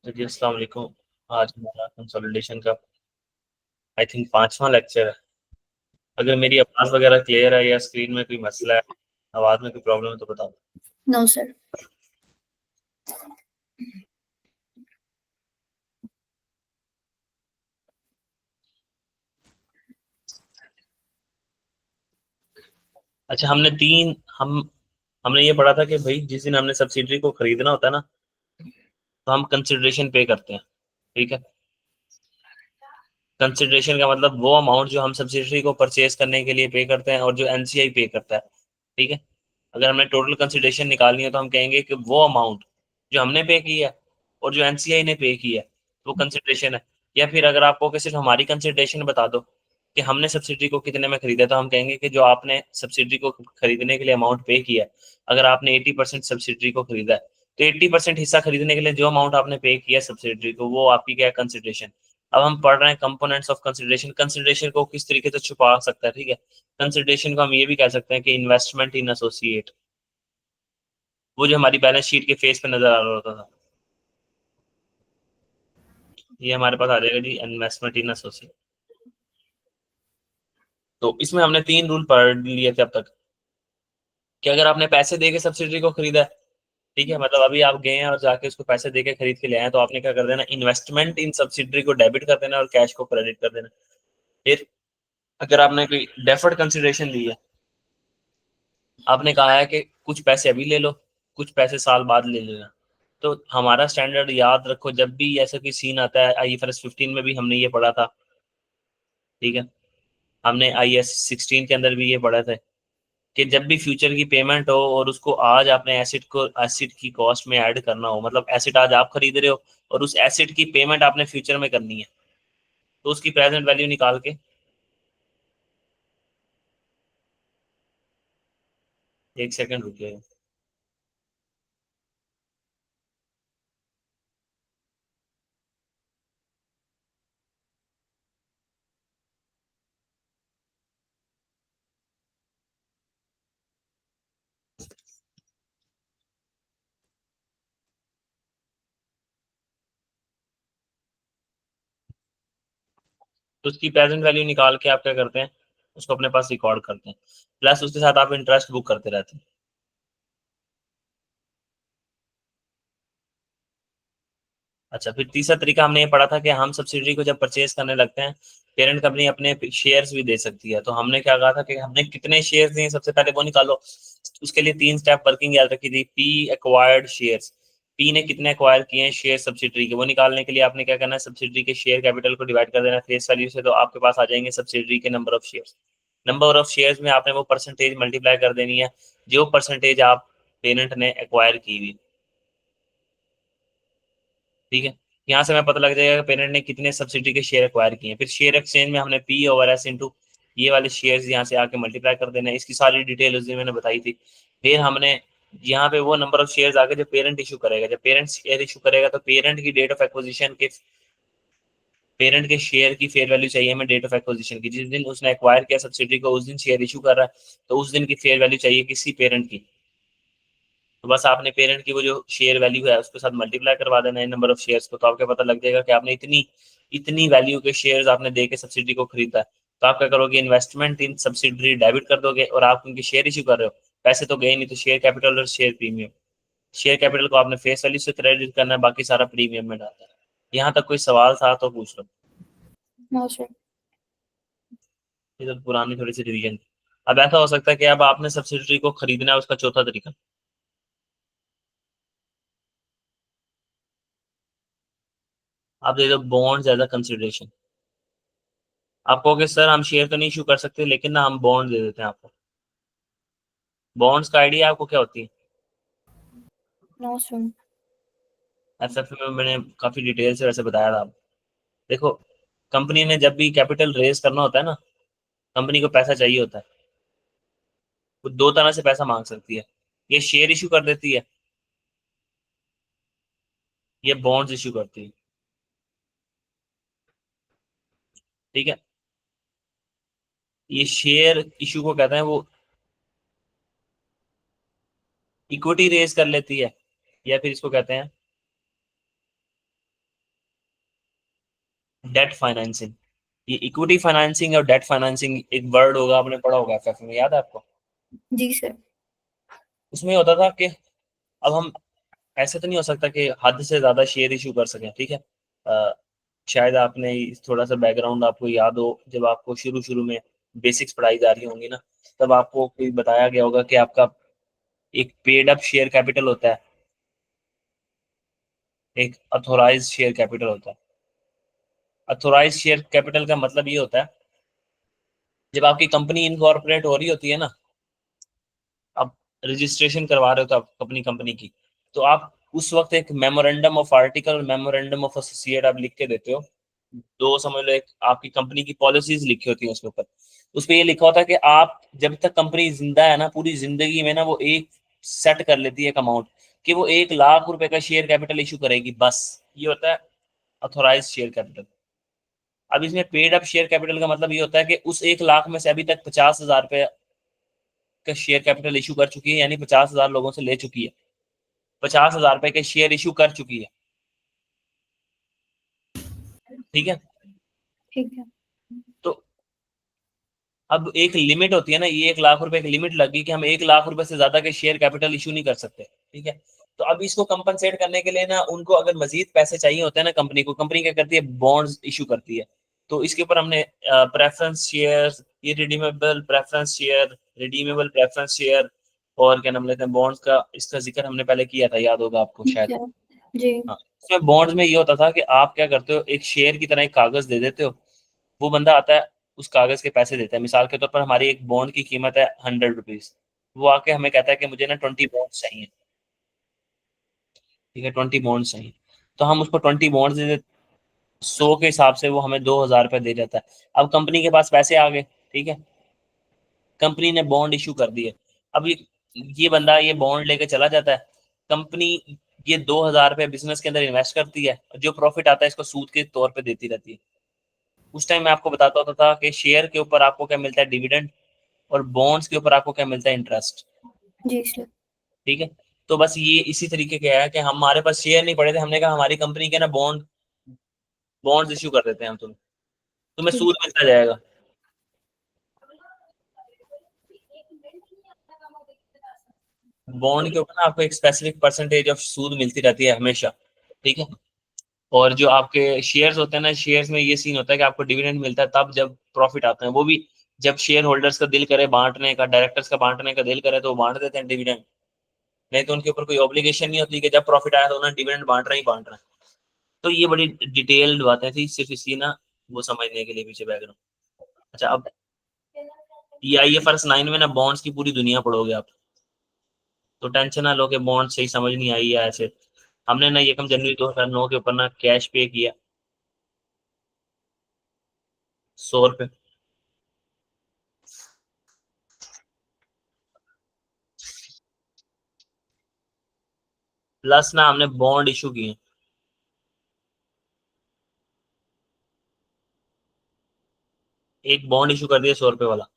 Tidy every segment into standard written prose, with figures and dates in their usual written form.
तो जी अस्सलाम वालेकुम। आज हमारा कंसोलिडेशन का आई थिंक पांचवा लेक्चर है। अगर मेरी आवाज़ वगैरह क्लियर है या स्क्रीन में कोई मसला है, आवाज़ में कोई प्रॉब्लम है तो बताओ। No sir. अच्छा, हमने ये पढ़ा था कि भाई जिस दिन हमने सब्सिडरी को खरीदना होता है ना, तो हम कंसिडरेशन पे करते हैं। ठीक है। कंसिडरेशन का मतलब वो अमाउंट जो हम सब्सिडरी को परचेज करने के लिए पे करते हैं और जो एनसीआई पे करता है। ठीक है। अगर हमने टोटल कंसिडरेशन निकालनी है तो हम कहेंगे कि वो अमाउंट जो हमने पे की है और जो एनसीआई ने पे की है वो कंसिडरेशन है। या फिर अगर आपको कि सिर्फ हमारी कंसिडरेशन बता दो कि हमने सब्सिडी को कितने में खरीदा, तो हम कहेंगे कि जो आपने सब्सिडी को खरीदने के लिए अमाउंट पे किया है, अगर आपने 80% सब्सिडी को खरीदा है तो 80% हिस्सा खरीदने के लिए जो अमाउंट आपने पे किया सब्सिडी को, वो आपकी क्या है, कंसिडरेशन। अब हम पढ़ रहे हैं कंपोनेंट्स ऑफ कंसिडरेशन। कंसिडरेशन को किस तरीके से छुपा सकता है। ठीक है। कंसिडरेशन को हम ये भी कह सकते हैं कि इन्वेस्टमेंट इन एसोसिएट, वो जो हमारी बैलेंस शीट के फेस पे नजर आ रहा होता था, ये हमारे पास आ जाएगा जी, इन्वेस्टमेंट इन एसोसिएट। तो इसमें हमने तीन रूल पढ़ लिए थे अब तक कि अगर आपने पैसे दे के सब्सिडी को खरीदा है, ठीक है, मतलब अभी आप गए हैं और जाके उसको पैसे दे के खरीद के ले आए, तो आपने क्या कर देना, इन्वेस्टमेंट इन सब्सिडी को डेबिट कर देना और कैश को क्रेडिट कर देना। फिर अगर आपने कोई डेफर्ड कंसिडरेशन ली है, आपने कहा है कि कुछ पैसे अभी ले लो, कुछ पैसे साल बाद ले लेना, तो हमारा स्टैंडर्ड याद रखो, जब भी ऐसा कोई सीन आता है, IFRS 15 में भी हमने ये पढ़ा था। ठीक है। हमने IAS 16 के अंदर भी ये पढ़ा था कि जब भी फ्यूचर की पेमेंट हो और उसको आज आपने एसिड की कॉस्ट में ऐड करना हो, मतलब एसिड आज आप खरीद रहे हो और उस एसिड की पेमेंट आपने फ्यूचर में करनी है, तो उसकी प्रेजेंट वैल्यू निकाल के, एक सेकंड रुकिए। तो उसकी प्रेजेंट वैल्यू निकाल के आप क्या करते हैं, उसको अपने पास रिकॉर्ड करते हैं, प्लस उसके साथ आप इंटरेस्ट बुक करते रहते हैं। अच्छा, फिर तीसरा तरीका हमने ये पढ़ा था कि हम सब्सिडी को जब परचेज करने लगते हैं, पेरेंट कंपनी अपने शेयर्स भी दे सकती है। तो हमने क्या कहा था कि हमने कितने शेयर्स दिए, सबसे पहले वो निकालो। उसके लिए तीन स्टेप वर्किंग याद रखी थी। पी एक्वायर्ड शेयर्स, पी ने कितने एक्वायर किए हैं शेयर सब्सिडरी के, वो निकालने के लिए आपने क्या करना है, सब्सिडरी के शेयर कैपिटल को डिवाइड कर देना फेस वैल्यू से, तो आपके पास आ जाएंगे सब्सिडरी के number of shares. Number of shares में आपने वो परसेंटेज मल्टीप्लाई कर देनी है जो परसेंटेज आप पेरेंट ने एक्वायर की हुई। ठीक है। यहाँ से हमें पता लग जाएगा कि पेरेंट ने कितने सब्सिडी के शेयर एक्वायर किए हैं। फिर शेयर एक्सचेंज में हमने पी ओवर एस इंटू ये वाले शेयर्स यहाँ से आके मल्टीप्लाई कर देना है। इसकी सारी डिटेल उस दिन मैंने बताई थी। फिर हमने यहाँ पे वो नंबर ऑफ शेयर्स आके जो पेरेंट इशू करेगा, जब पेरेंट शेयर इशू करेगा तो पेरेंट की डेट ऑफ एक्विजिशन के, पेरेंट के शेयर की फेयर वैल्यू चाहिए हमें डेट ऑफ एक्विजिशन की, जिस दिन उसने एक्वायर किया सब्सिडी को उस दिन शेयर इशू कर रहा है, तो उस दिन की फेयर वैल्यू चाहिए किसी पेरेंट की। तो बस आपने पेरेंट की वो जो शेयर वैल्यू है उसके साथ मल्टीप्लाई करवा देना है नंबर ऑफ शेयर्स को, तो आपको पता लग जाएगा कि आपने इतनी इतनी वैल्यू के शेयर्स आपने दे के सब्सिडी को खरीदा है। तो आप क्या करोगे, इन्वेस्टमेंट इन सब्सिडरी डेबिट कर दोगे, और आप उनके शेयर इशू कर रहे हो, पैसे तो गए नहीं, तो शेयर कैपिटल और शेयर प्रीमियम, शेयर कैपिटल को आपने फेस वैल्यू से क्रेडिट करना है, बाकी सारा प्रीमियम में डालना है। यहाँ तक कोई सवाल था तो पूछ लो। No sir. ये तो पुरानी थोड़ी सी रिवीजन। अब ऐसा हो सकता है कि अब आपने सब्सिडरी को खरीदना है, उसका चौथा तरीका, आप दे दो बॉन्ड्स एज अ कंसिडरेशन। आप कहोगे सर हम शेयर तो नहीं इशू कर सकते, लेकिन ना हम बॉन्ड दे देते हैं आपको। बॉन्ड्स का आइडिया आपको क्या होती है? No sir. एसएफ में मैंने काफी डिटेल से वैसे बताया था। देखो, कंपनी ने जब भी कैपिटल रेज करना होता है ना, कंपनी को पैसा चाहिए होता है, वो दो तरह से पैसा मांग सकती है। ये शेयर इशू कर देती है, ये बॉन्ड्स इशू करती है। ठीक है। ये शेयर इशू को कहते हैं वो इक्विटी रेज कर लेती है, या फिर इसको कहते हैं डेट फाइनेंसिंग। ये इक्विटी फाइनेंसिंग और डेट फाइनेंसिंग एक वर्ड होगा, आपने पढ़ा होगा एफएफ में, याद है आपको? जी सर। उसमें होता था कि अब हम ऐसे तो नहीं हो सकता कि हद से ज्यादा शेयर इशू कर सकें, ठीक है। शायद आपने थोड़ा सा बैकग्राउंड आपको याद हो, जब आपको शुरू शुरू में बेसिक्स पढ़ाई जा रही होंगी ना, तब आपको कोई बताया गया होगा कि आपका एक पेड अप शेयर कैपिटल होता है, एक अथोराइज शेयर कैपिटल होता है। अथोराइज शेयर कैपिटल का मतलब ये होता है, जब आपकी कंपनी इनकॉर्पोरेट हो रही होती है ना, आप रजिस्ट्रेशन करवा रहे हो तो आप अपनी कंपनी की, तो आप उस वक्त एक memorandum of article, memorandum of associate आप लिख के देते हो। दो समझ लो, एक आपकी कंपनी की पॉलिसीज लिखी होती है उसके ऊपर। उस पे ये लिखा होता है कि आप जब तक कंपनी जिंदा है ना, पूरी जिंदगी में ना, वो एक सेट कर लेती है एक अमाउंट कि वो 1 लाख रुपए का शेयर कैपिटल इशू करेगी, बस। ये होता है अथोराइज शेयर कैपिटल। अब इसमें पेड अप शेयर कैपिटल का मतलब ये होता है कि उस 1 लाख में से अभी तक 50,000 रुपए का शेयर कैपिटल इशू कर चुकी है, यानी 50,000 लोगों से ले चुकी है, 50,000 रुपए के शेयर इशू कर चुकी है, ठीक है। ठीक है। तो अब एक लिमिट होती है ना, ये 1 लाख रुपए की लिमिट लगी कि हम 1 लाख रुपए से ज्यादा के शेयर कैपिटल इशू नहीं कर सकते, ठीक है। तो अब इसको कंपनसेट करने के लिए ना, उनको अगर मजीद पैसे चाहिए होते हैं ना, कंपनी को, कंपनी क्या करती है, बॉन्ड्स इशू करती है। तो इसके ऊपर हमने प्रेफरेंस शेयर, ये redeemable preference share, redeemable preference share, और क्या नाम लेते हैं, बॉन्ड्स का, इसका जिक्र हमने पहले किया था, याद होगा आपको शायद। अच्छा। जी। हाँ, इसमें बॉन्ड्स में ये होता था कि आप क्या करते हो, एक शेयर की तरह एक कागज दे देते हो, वो बंदा आता है, उस कागज के पैसे देता है। मिसाल के तौर पर हमारी एक बॉन्ड की कीमत है 100 रुपीज, वो आके हमें कहता है कि मुझे ना 20 बॉन्ड्स चाहिए, ठीक है, 20 बॉन्ड्स चाहिए। तो हम उसको 20 बॉन्ड्स दे देते, 100 के हिसाब से वो हमें 2,000 रुपये दे जाता है। अब कंपनी के पास पैसे आ गए, ठीक है, कंपनी ने बॉन्ड इशू कर दिए। अब ये बंदा ये बॉन्ड लेके चला जाता है, कंपनी ये 2,000 रुपये बिजनेस के अंदर इन्वेस्ट करती है, जो प्रॉफिट आता है इसको सूद के तौर पे देती रहती है। उस टाइम मैं आपको बताता होता था कि शेयर के ऊपर आपको क्या मिलता है, डिविडेंड, और बॉन्ड्स के ऊपर आपको क्या मिलता है, इंटरेस्ट, जी सर। ठीक है। तो बस ये इसी तरीके का है कि हमारे पास शेयर नहीं पड़े थे, हमने कहा हमारी कंपनी के ना बॉन्ड्स इशू कर देते हैं हम, तुम्हें ठीक। सूद मिलता जाएगा। बॉन्ड के ऊपर ना आपको एक स्पेसिफिक परसेंटेज ऑफ सूद मिलती रहती है हमेशा, ठीक है। और जो आपके शेयर्स होते हैं ना, शेयर्स में ये सीन होता है कि आपको डिविडेंड मिलता है तब जब प्रॉफिट आता है, वो भी जब शेयर होल्डर्स का दिल करे बांटने का, डायरेक्टर्स का बांटने का दिल करे तो वो बांट देते हैं डिविडेंड। नहीं तो उनके ऊपर कोई ऑब्लिगेशन नहीं होती कि जब प्रॉफिट आया तो उन्हें डिविडेंड बांट रहे ही बांट रहे हैं। तो ये बड़ी डिटेल्ड बातें थी, सिर्फ इसी ना वो समझने के लिए पीछे बैकग्राउंड। अच्छा, अब ये IFRS 9 में ना बॉन्ड्स की पूरी दुनिया पढ़ोगे आप, तो टेंशन ना लो कि बॉन्ड सही समझ नहीं आई है ऐसे। हमने ना 1 जनवरी 2009 के ऊपर ना कैश पे किया 100 रुपये, प्लस ना हमने बॉन्ड इशू किए, एक बॉन्ड इशू कर दिया 100 रुपये वाला।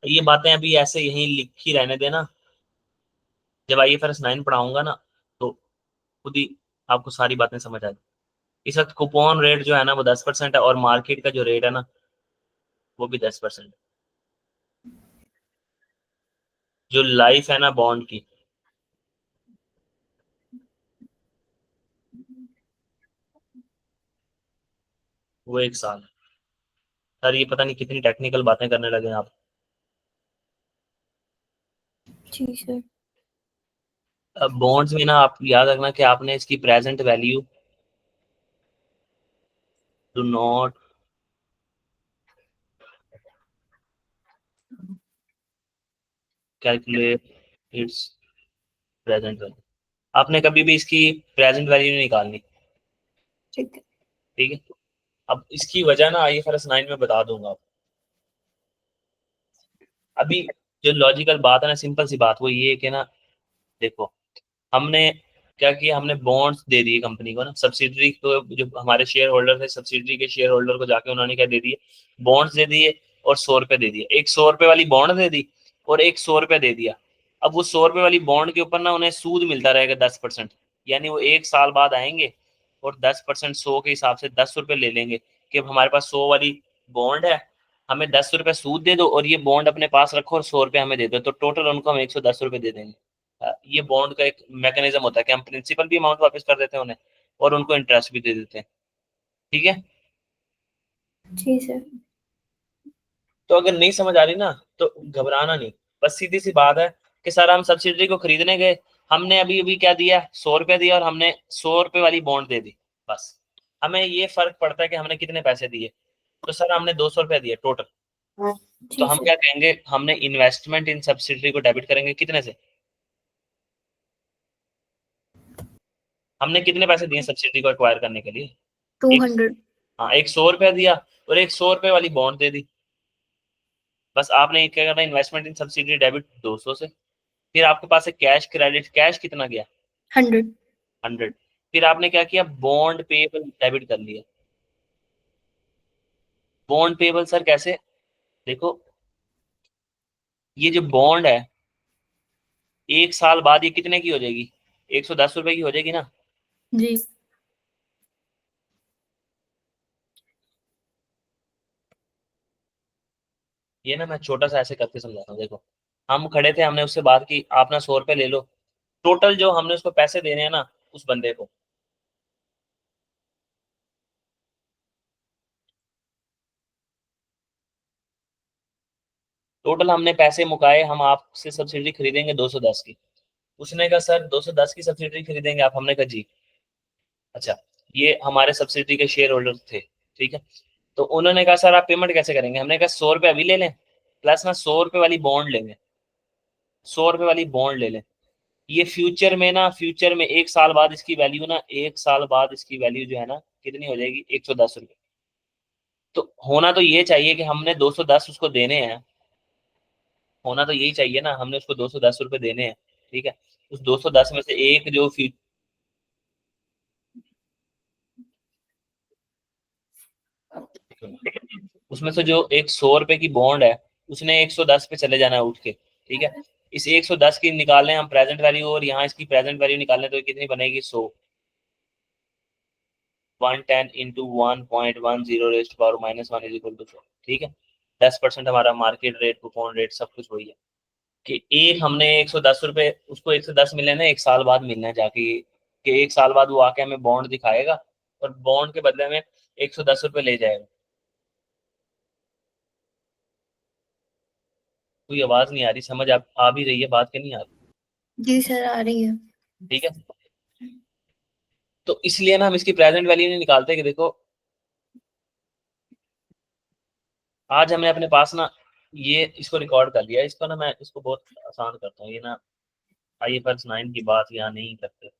ये बातें अभी ऐसे यहीं लिखी रहने देना, जब IFRS 9 पढ़ाऊंगा ना, तो खुद ही आपको सारी बातें समझ आ जाए। इस वक्त कूपन रेट जो है ना वो 10% है, और मार्केट का जो रेट है ना वो भी 10%। जो लाइफ है ना बॉन्ड की, वो 1 साल। सर ये पता नहीं कितनी टेक्निकल बातें करने लगे आप। जी सर। अब बॉन्ड्स में ना आप याद रखना कि आपने इसकी present value do not calculate its present value. आपने कभी भी इसकी प्रेजेंट वैल्यू नहीं निकालनी, ठीक है। ठीक है। अब इसकी वजह ना IFRS 9 में बता दूंगा आप। अभी जो लॉजिकल बात है ना, सिंपल सी बात, वो ये है कि ना, देखो, हमने क्या किया, हमने बॉन्ड्स दे दिए कंपनी को ना, सब्सिडरी को, जो हमारे शेयर होल्डर थे, सब्सिडरी के शेयर होल्डर को जाके उन्होंने क्या दे दिए, बॉन्ड्स दे दिए, और 100 रुपए दे दिए। एक 100 रुपए वाली बॉन्ड दे दी, और एक 100 रुपए दे दिया, अब वो 100 रुपए वाली बॉन्ड के ऊपर ना उन्हें सूद मिलता रहेगा 10%, यानी वो 1 साल बाद आएंगे और 10% 100 के हिसाब से 10 रुपए ले लेंगे कि अब हमारे पास 100 वाली बॉन्ड है, हमें 10 रुपए सूद दे दो और ये बॉन्ड अपने पास रखो और 100 रुपए हमें दे दो, तो टोटल उनको हम 110 रुपए दे देंगे। ये बॉन्ड का एक मैकेनिज्म होता है कि हम प्रिंसिपल भी अमाउंट वापस कर देते हैं उन्हें और उनको इंटरेस्ट भी दे देते हैं। ठीक है, जी सर। तो अगर नहीं समझ आ रही ना तो घबराना नहीं, बस सीधी सी बात है कि सर हम सब्सिडरी को खरीदने गए, हमने अभी अभी क्या दिया, 100 रुपए दिया और हमने 100 रुपए वाली बॉन्ड दे दी, बस हमें ये फर्क पड़ता है कि हमने कितने पैसे दिए। तो सर हमने 200 रुपए दिए टोटल, तो जी हम सर। क्या कहेंगे, हमने इन्वेस्टमेंट इन सब्सिडरी को डेबिट करेंगे कितने से, हमने कितने पैसे दिए सब्सिडरी को एक्वायर करने के लिए, एक, 200। हाँ एक 100 रुपया दिया और एक 100 रुपए वाली बॉन्ड दे दी, बस आपने क्या करना, इन्वेस्टमेंट इन सब्सिडरी डेबिट 200 से। फिर आपके पास है कैश क्रेडिट, कैश कितना गया, 100। 100। फिर आपने क्या किया, बॉन्ड पेएबल डेबिट कर लिया। बॉन्ड पेएबल सर कैसे, देखो ये जो बॉन्ड है 1 साल बाद ये कितने की हो जाएगी, 110 रुपए की हो जाएगी ना। जी। ये ना मैं छोटा सा ऐसे करके समझाता हूँ, देखो हम खड़े थे, हमने उससे बात की, आप ना 100 रुपए ले लो, टोटल जो हमने उसको पैसे देने हैं ना उस बंदे को, टोटल हमने पैसे मुकाए, हम आपसे सब्सिडी खरीदेंगे 210 की। उसने कहा सर 210 की सब्सिडी खरीदेंगे आप, हमने कहा जी। अच्छा, ये हमारे सब्सिडी के शेयर होल्डर थे, ठीक है। तो उन्होंने कहा सर आप पेमेंट कैसे करेंगे, हमने कहा 100 रुपए अभी ले लें प्लस ना 100 रुपए वाली बॉन्ड ले लें, 100 रुपए वाली बॉन्ड ले लें। ये फ्यूचर में ना, फ्यूचर में 1 साल बाद इसकी वैल्यू ना, 1 साल बाद इसकी वैल्यू जो है ना कितनी हो जाएगी, 110 रुपए। तो होना तो ये चाहिए कि हमने 210 उसको देने हैं, होना तो यही चाहिए ना, हमने उसको 210 रुपए देने हैं, ठीक है। उस 210 में से एक जो उसमें से जो एक 100 रुपए की बॉन्ड है उसने 110 पे चले जाना है उठ के, ठीक है। इस 110 की निकालें हम प्रेजेंट वैल्यू और यहाँ इसकी प्रेजेंट वैल्यू निकालें तो ये कितनी बनेगी, 100, 110 into 1.10 raised power -1 is equal to 100, ठीक है। 10% हमारा मार्केट रेट, कूपन रेट, सब कुछ वही है कि एक हमने 110 रुपए, उसको 110 मिलने ना 1 साल बाद मिलना है जाके, कि 1 साल बाद वो आके हमें बॉन्ड दिखाएगा और बॉन्ड के बदले में 110 रुपए ले जाएगा। कोई आवाज नहीं आ रही, समझ आ भी रही है बात के नहीं आ रही, जी सर, आ रही है। ठीक है। तो इसलिए ना हम इसकी प्रेजेंट वैल्यू नहीं निकालते कि देखो आज हमने अपने पास ना ये इसको रिकॉर्ड कर लिया, इसको ना मैं इसको बहुत आसान करता हूँ, ये ना IFRS 9 की बात यहाँ नहीं करते।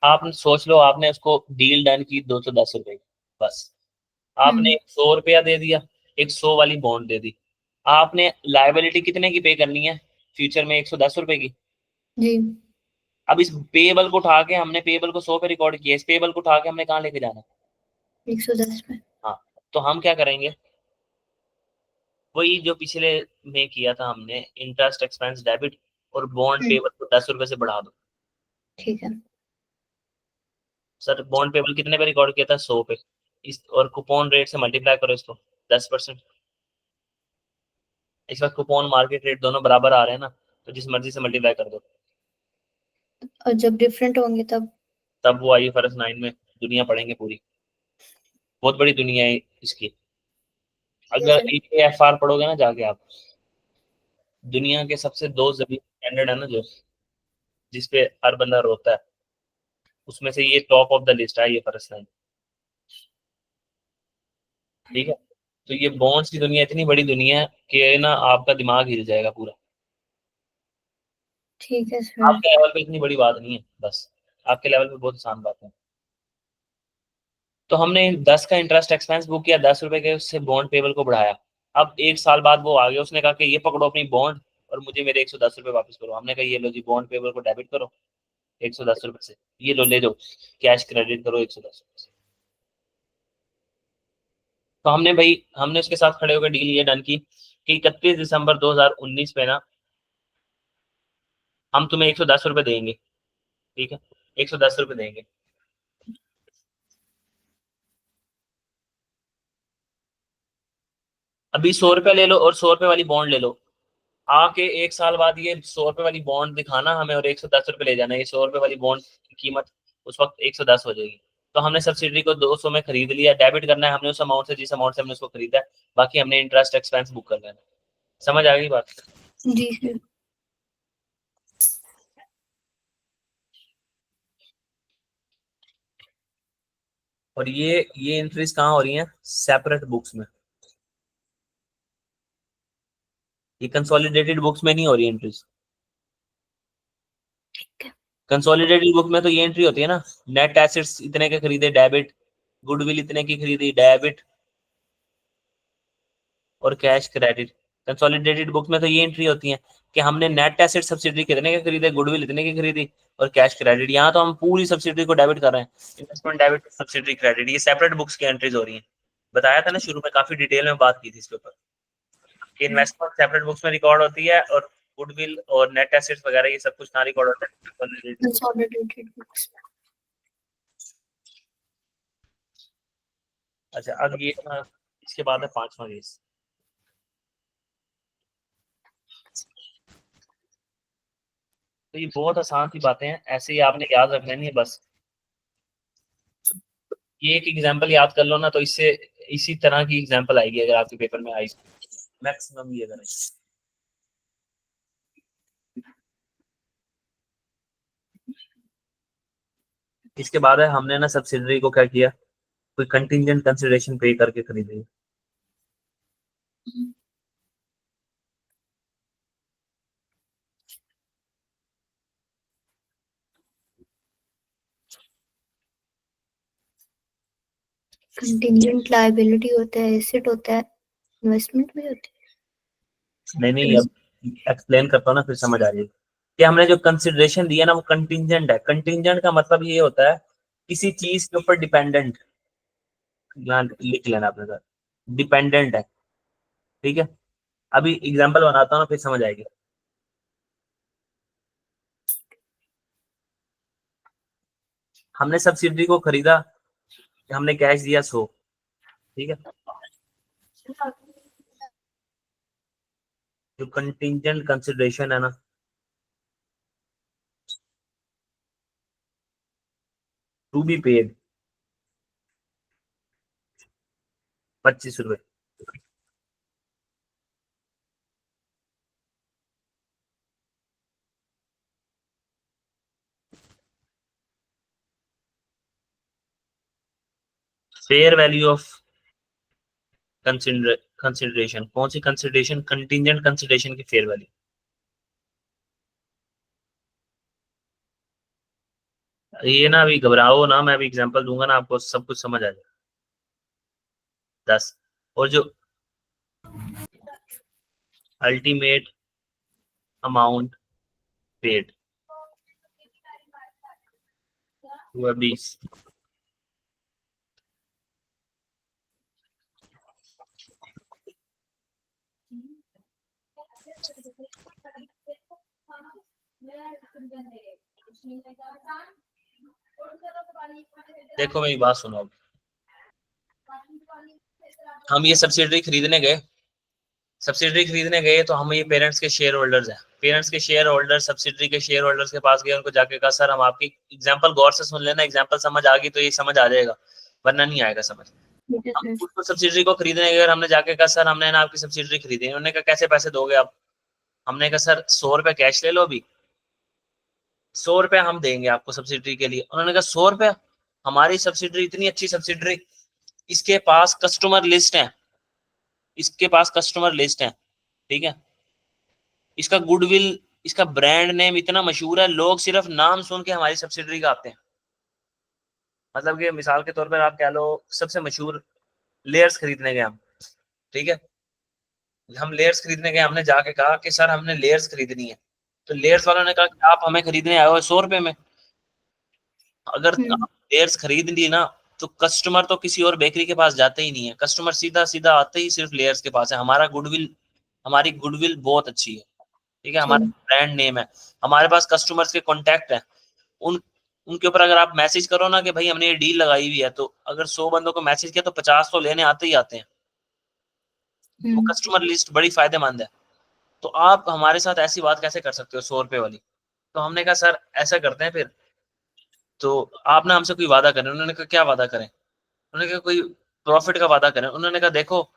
आप सोच लो आपने उसको डील डन की 210 रुपए की, बस आपने 100 रुपया दे दिया, एक 100 वाली बॉन्ड दे दी, आपने लाइबिलिटी कितने की पे करनी है फ्यूचर में, 110 रुपए की। जी। अब इस पेबल को उठा के, हमने पेबल को 100 पे रिकॉर्ड किया, इस पेबल को उठा के हमने कहाँ लेके जाना है, 110 में। हाँ। तो हम क्या करेंगे, वही जो पिछले में किया था हमने, इंटरेस्ट एक्सपेंस डेबिट और बॉन्ड पेबल को 10 रुपए से बढ़ा दो। ठीक है। सर बॉन्ड पेबल कितने पे रिकॉर्ड किया था, 100 पे, इस और कूपन रेट से मल्टीप्लाई करो इसको 10%। इस वक्त कूपन मार्केट रेट दोनों बराबर आ रहे हैं ना, तो जिस मर्जी से मल्टीप्लाई कर दो, और जब डिफरेंट होंगे तब? तब वो IFRS 9 में दुनिया पढ़ेंगे पूरी, बहुत बड़ी दुनिया है इसकी। ठीक है अगर सर। AFR पढ़ोगे ना जाके आप, दुनिया के सबसे दो जमीन स्टैंडर्ड है ना जो, जिसपे हर बंदा रोता है, उसमें से ये टॉप ऑफ द लिस्ट है IFRS 9, ठीक है। तो ये बॉन्ड्स की दुनिया इतनी बड़ी दुनिया है कि ना आपका दिमाग हिल जाएगा पूरा। ठीक है सर। आपके लेवल पे इतनी बड़ी बात नहीं है, बस आपके लेवल पे बहुत आसान बात है। तो हमने 10 का इंटरेस्ट एक्सपेंस बुक किया, 10 रुपए के उससे बॉन्ड पेबल को बढ़ाया। अब 1 साल बाद वो आ गया, उसने कहा कि ये पकड़ो अपनी बॉन्ड और मुझे मेरे 110 रुपए वापस करो। हमने कहा ये लो जी, बॉन्ड पेबल को डेबिट करो 110 रुपए से, ये लो ले जाओ, कैश क्रेडिट करो 110 रुपए से। तो हमने उसके साथ खड़े होकर डील ये डन की कि 31 दिसंबर 2019 पे ना हम तुम्हें 110 रुपए देंगे, ठीक है, 110 रुपए देंगे। अभी 100 रुपए ले लो और 100 रुपए वाली बॉन्ड ले लो, आके 1 साल बाद ये 100 रुपए वाली बॉन्ड दिखाना हमें और 110 रुपए ले जाना। ये 100 रुपए वाली बॉन्ड की कीमत उस वक्त 110 हो जाएगी। तो हमने सब्सिडी को 200 में खरीद लिया, डेबिट करना है हमने उस अमाउंट से जिस अमाउंट से हमने उसको खरीदा है, बाकी हमने इंटरेस्ट एक्सपेंस बुक कर लेना। समझ आ गई बात? जी सर। और ये एंट्रीज कहाँ हो रही हैं? सेपरेट बुक्स में। ये कंसोलिडेटेड बुक्स में नहीं हो रही एंट्रीज। कंसोलिडेटेड बुक में तो ये एंट्री होती है ना, नेट एसेट्स इतने के खरीदे डेबिट, गुडविल इतने की खरीदी डेबिट, और कैश क्रेडिट। कंसोलिडेटेड बुक में तो ये एंट्री होती है कि हमने नेट एसेट सब्सिडी कितने के खरीदे, गुडविल इतने की खरीदी, और कैश क्रेडिट। यहाँ तो हम पूरी सब्सिडी को डेबिट कर रहे हैं, इन्वेस्टमेंट डेबिट, सब्सिडी क्रेडिट, ये सेपरेट बुक्स की एंट्रीज हो रही है। बताया था ना शुरू में, काफी डिटेल में बात की थी इसके ऊपर कि इन्वेस्टमेंट सेपरेट बुक्स में रिकॉर्ड होती है और गुडविल और नेट एसेट्स वगैरह ये सब कुछ ना रिकॉर्ड होता है कंसोलिडेटेड बुक्स। अच्छा, अब ये इसके बाद है 5वां केस। तो ये बहुत आसान सी बातें हैं, ऐसे ही आपने याद रखना नहीं है बस। ये एक एग्जांपल याद कर लो ना, तो इससे इसी तरह की एग्जांपल आएगी अगर आपके पेपर में आई, मैक्सिमम ये अगर आई। इसके बाद है हमने ना सब्सिडरी को क्या किया, कोई कंटिंजेंट कंसिडरेशन पे करके खरीदी। कंटिंजेंट लायबिलिटी होता है, एसेट होता है, इन्वेस्टमेंट भी होती नहीं, अब एक्सप्लेन करता हूँ ना, फिर समझ आ जाएगी कि हमने जो कंसिडरेशन दिया ना वो कंटिंजेंट है। कंटिंजेंट का मतलब ये होता है किसी चीज के ऊपर डिपेंडेंट, यहाँ लिख लेना अपने साथ, डिपेंडेंट है, ठीक है। अभी एग्जांपल बनाता हूँ ना, फिर समझ आएगी। हमने सब्सिडी को खरीदा, हमने कैश दिया 100, ठीक है। जो कंटिंजेंट कंसिडरेशन है ना, टू बी पेड 25 रुपए। फेयर वैल्यू ऑफ कंसिडरेशन, कौन सी कंसिडरेशन? कंटिंजेंट कंसिडरेशन की फेयर वैल्यू। ये ना अभी घबराओ ना, मैं अभी एग्जांपल दूंगा ना, आपको सब कुछ समझ आ जाएगा। 10, और जो अल्टीमेट अमाउंट पेड हुआ 20। देखो मेरी बात सुनो, अब हम ये सब्सिडरी खरीदने गए, सब्सिडरी खरीदने गए तो हम ये पेरेंट्स के शेयर होल्डर्स हैं, पेरेंट्स के शेयर होल्डर सब्सिडरी के शेयर होल्डर्स के पास गए, उनको जाके कहा सर हम आपकी, एग्जांपल गौर से सुन लेना, एग्जांपल समझ आ गई तो ये समझ आ जाएगा, वरना नहीं आएगा समझ। हम है। उसको सब्सिडरी को खरीदने गए और हमने जाके कहा सर हमने ना आपकी सब्सिडरी खरीदी। उन्होंने कहा कैसे पैसे दोगे आप? हमने कहा सर 100 रुपए कैश ले लो, अभी 100 रुपए हम देंगे आपको सब्सिडरी के लिए। उन्होंने कहा 100 रुपए? हमारी सब्सिडरी इतनी अच्छी सब्सिडरी, इसके पास कस्टमर लिस्ट है, इसके पास कस्टमर लिस्ट है, ठीक है, इसका गुडविल, इसका ब्रांड नेम इतना मशहूर है, लोग सिर्फ नाम सुन के हमारी सब्सिडरी का आते हैं। मतलब कि मिसाल के तौर पर आप कह लो सबसे मशहूर लेयर्स खरीदने गए हम, ठीक है, हम लेयर्स खरीदने गए, हमने जाके कहा कि सर हमने लेयर्स खरीदनी है, तो लेयर्स वालों ने कहा कि आप हमें खरीदने आए हो 100 रुपए में। अगर आप लेयर्स खरीद ली ना तो कस्टमर तो किसी और बेकरी के पास जाते ही नहीं है, कस्टमर सीधा सीधा आते ही सिर्फ लेयर्स के पास है। हमारी गुडविल बहुत अच्छी है, ठीक है, हमारा ठीक। ब्रांड नेम है, हमारे पास कस्टमर्स के कॉन्टेक्ट है। उन उनके ऊपर अगर आप मैसेज करो ना कि भाई हमने ये डील लगाई हुई है, तो अगर 100 बंदों को मैसेज किया तो 50 तो लेने आते ही आते हैं। वो हम्म। कस्टमर लिस्ट बड़ी फायदेमंद है। तो आप हमारे साथ ऐसी बात कैसे कर सकते हो 100 रुपए वाली? तो हमने कहा सर ऐसा करते हैं फिर, तो आप ना हमसे कोई वादा करें। उन्होंने कहा क्या वादा करें? उन्होंने कहा कोई प्रॉफिट का वादा करें। उन्होंने कहा देखो,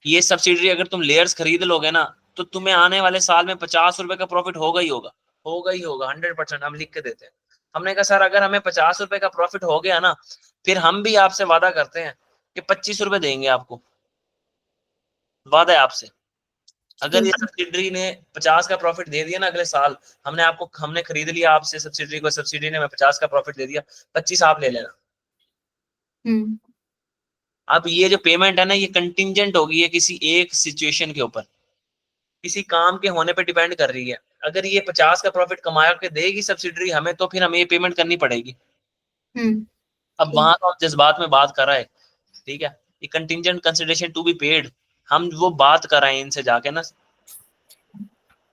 ये सब्सिडरी अगर तुम लेयर्स खरीद लोगे ना, तो तुम्हें आने वाले साल में 50 रुपए का प्रॉफिट होगा ही होगा, होगा ही होगा, 100%। हम लिख के देते हैं। हमने कहा सर अगर हमें 50 रुपए का प्रॉफिट हो गया ना, फिर हम भी आपसे वादा करते हैं कि 25 रुपए देंगे आपको, वादा है आपसे। अगर ये ठीक है। सब्सिडरी ने 50 का प्रॉफिट दे दिया ना अगले साल, हमने खरीद लिया आपसे सब्सिडरी को, सब्सिडरी ने हमें 50 का प्रॉफिट दे दिया, 25 आप ले लेना। हम्म। अब ये जो पेमेंट है ना, ये कंटिंजेंट होगी, ये किसी एक सिचुएशन के ऊपर, किसी काम के होने पे डिपेंड कर रही है। अगर ये 50 का प्रॉफिट कमा के देगी सब्सिडरी हमें, तो फिर हमें ये पेमेंट करनी पड़ेगी। हम्म। अब वहां तो हम जज्बात में बात कर रहे हैं, ठीक है, ये contingent consideration to be paid, हम वो बात कर रहे हैं इनसे जाके ना,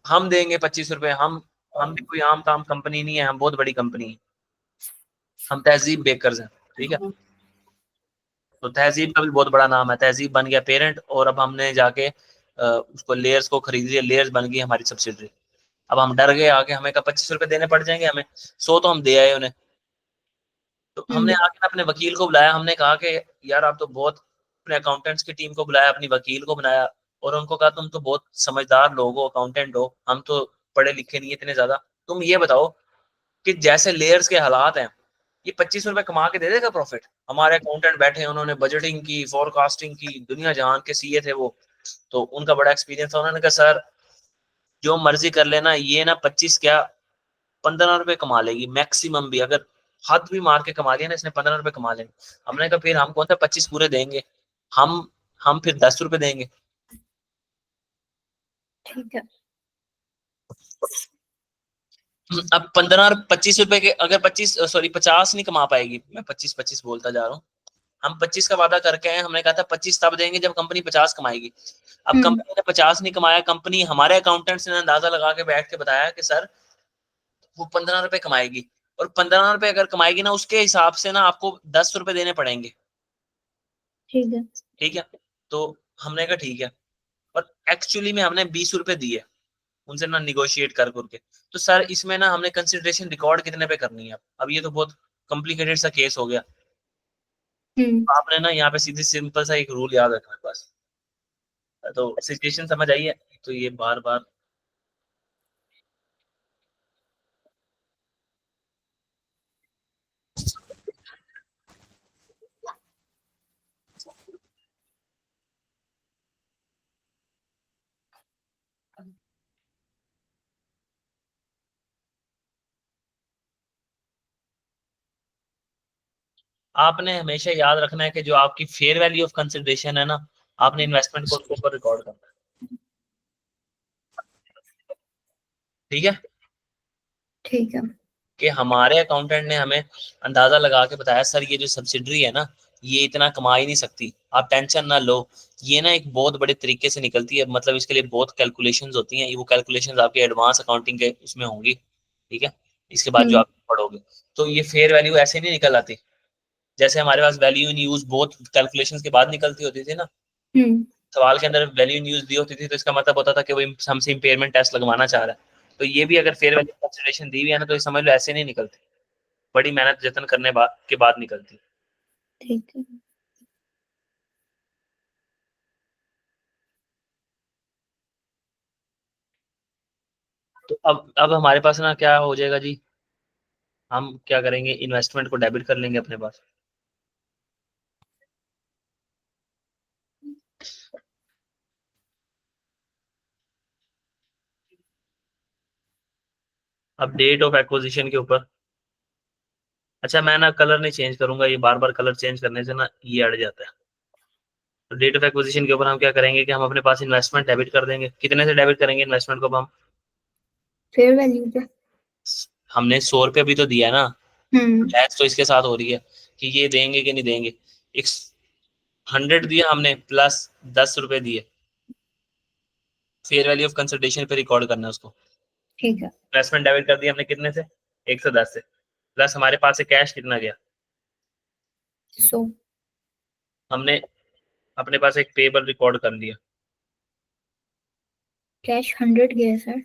हम देंगे 25 रुपए। हम भी कोई आम काम कंपनी नहीं है, हम बहुत बड़ी कंपनी है, हम तहजीब बेकर्स हैं, ठीक है। तो तहजीब का भी बहुत बड़ा नाम है, तहजीब बन गया पेरेंट, और अब हमने जाके उसको लेयर्स को खरीद लिया, लेयर्स बन गई हमारी सब्सिडरी। अब हम डर गए आगे, हमें का 25 रुपए देने पड़ जाएंगे हमें, 100 तो हम दे आए उन्हें। तो हमने हम्म। आके ना अपने वकील को बुलाया, हमने कहा कि यार आप तो बहुत, अपने अकाउंटेंट्स की टीम को बुलाया, अपनी वकील को बनाया, और उनको कहा तुम तो बहुत समझदार लोग हो, अकाउंटेंट हो, हम तो पढ़े लिखे नहीं इतने ज्यादा, तुम ये बताओ कि जैसे लेयर्स के हालात हैं, ये 25 रुपए कमा के दे देगा प्रॉफिट? हमारे अकाउंटेंट बैठे हैं, उन्होंने बजटिंग की, फोरकास्टिंग की, दुनिया जहान के सीए थे वो, तो उनका बड़ा एक्सपीरियंस था। उन्होंने कहा सर जो मर्जी कर लेना, ये ना 25 क्या 15 रुपए कमा लेगी मैक्सिमम भी, अगर हद भी मार के कमा लिया ना इसने, 15 रुपए कमा लेंगे। हमने कहा फिर हम कौन सा 25 पूरे देंगे, हम हम फिर 10 रुपए देंगे। ठीक है। अब 25 रुपए के अगर 50 नहीं कमा पाएगी, मैं 25 बोलता जा रहा हूँ, हम 25 का वादा करके आए, हमने कहा था 25 तब देंगे जब कंपनी 50 कमाएगी। अब हम्म। कंपनी ने 50 नहीं कमाया, कंपनी हमारे अकाउंटेंट्स ने अंदाजा लगा के बैठ के बताया कि सर वो 15 रुपए कमाएगी, और 15 रुपए अगर कमाएगी ना, उसके हिसाब से ना आपको 10 रुपए देने पड़ेंगे, ठीक है। ठीक है। तो हमने कहा ठीक है, और एक्चुअली में हमने 20 रुपए दिए उनसे ना, निगोशिएट कर करके। तो सर इसमें ना हमने कंसिडरेशन रिकॉर्ड कितने पे करनी है? अब ये तो बहुत कॉम्प्लिकेटेड सा केस हो गया। हम्म। तो आपने ना यहाँ पे सीधी सिंपल सा एक रूल याद रखना है बस। तो सिचुएशन समझ आई है? तो ये बार बार, आपने हमेशा याद रखना है कि जो आपकी फेयर वैल्यू ऑफ कंसिडरेशन है ना, आपने इन्वेस्टमेंट को उसके ऊपर रिकॉर्ड करना है, ठीक है। ठीक है। कि हमारे अकाउंटेंट ने हमें अंदाजा लगा के बताया सर ये जो सब्सिडरी है ना, ये इतना कमा ही नहीं सकती, आप टेंशन ना लो, ये ना एक बहुत बड़े तरीके से निकलती है, मतलब इसके लिए बहुत कैलकुलेशंस होती हैं, वो कैलकुलेशंस आपके एडवांस अकाउंटिंग के उसमें होंगी, ठीक है, इसके बाद जो हम्म। आप पढ़ोगे। तो ये फेयर वैल्यू ऐसे नहीं निकल आती, जैसे हमारे पास वैल्यू इन यूज बहुत कैलकुलेशंस के बाद निकलती होती थी ना, हम्म। सवाल के अंदर वैल्यू इन यूज दी होती थी, तो इसका मतलब होता था कि वो हमसे इम्पेयरमेंट टेस्ट लगवाना चाह रहा है। तो ये भी अगर फेयर वैल्यू कंसिडरेशन दी हुई है ना, तो ये समझ लो ऐसे नहीं निकलती, बड़ी मेहनत जतन करने के बाद निकलती। ठीक है। तो अब हमारे पास ना क्या हो जाएगा जी, हम क्या करेंगे, इन्वेस्टमेंट को डेबिट कर लेंगे अपने पास। अब डेट ऑफ एक्विजिशन के ऊपर, अच्छा मैं ना कलर नहीं चेंज करूंगा, ये बार बार कलर चेंज करने से ना ये अड़ जाता है। तो डेट ऑफ एक्विजिशन के ऊपर हम क्या करेंगे कि हम अपने पास इन्वेस्टमेंट डेबिट कर देंगे। कितने से डेबिट करेंगे इन्वेस्टमेंट को? अब हम, फेयर वैल्यू पे। हमने 100 रुपये भी तो दिया है ना, बहस तो इसके साथ हो रही है कि ये देंगे कि नहीं देंगे। एक 100 दिया हमने प्लस 10 रुपए दिए, फेयर वैल्यू ऑफ कंसिडरेशन पे रिकॉर्ड करना है उसको। ठीक है। इन्वेस्टमेंट डेबिट कर दिया हमने कितने से, 110 से, प्लस हमारे पास से कैश कितना गया, 100। हमने अपने पास एक पेबल रिकॉर्ड कर लिया। कैश 100 गया सर।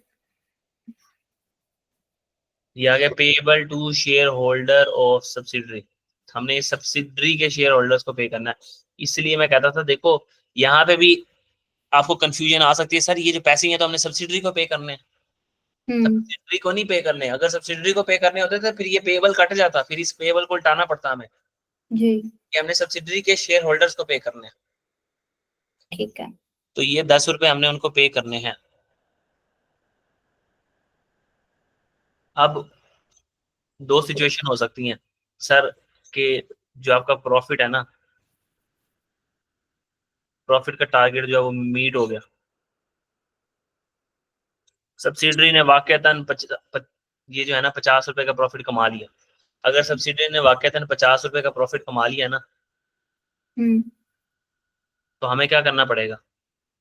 ये आ गया payable to share holder of subsidiary. हमने सब्सिडरी के शेयर होल्डर्स को पे करना है। इसलिए मैं कहता था देखो यहाँ पे भी आपको कंफ्यूजन आ सकती है, सर ये जो पैसे हैं तो हमने सब्सिडरी को पे करने हैं, सब्सिडरी को नहीं पे करने। अगर सब्सिडरी को पे करने होते तो फिर ये पेबल कट जाता, फिर इस पेबल को उल्टाना पड़ता हमें जी। कि हमने सब्सिडरी के शेयर होल्डर्स को पे करने हैं। ठीक है। तो ये 10 रुपए हमने उनको पे करने हैं। अब दो सिचुएशन हो सकती हैं सर, कि जो आपका प्रॉफिट है ना, प्रॉफिट का टारगेट जो है वो मीट हो गया, सब्सिडरी ने वाकयातन ये जो है ना 50 रुपए का प्रॉफिट कमा लिया। अगर सब्सिडरी ने वाकयातन 50 रुपए का प्रॉफिट कमा लिया ना, हम्म। तो हमें क्या करना पड़ेगा,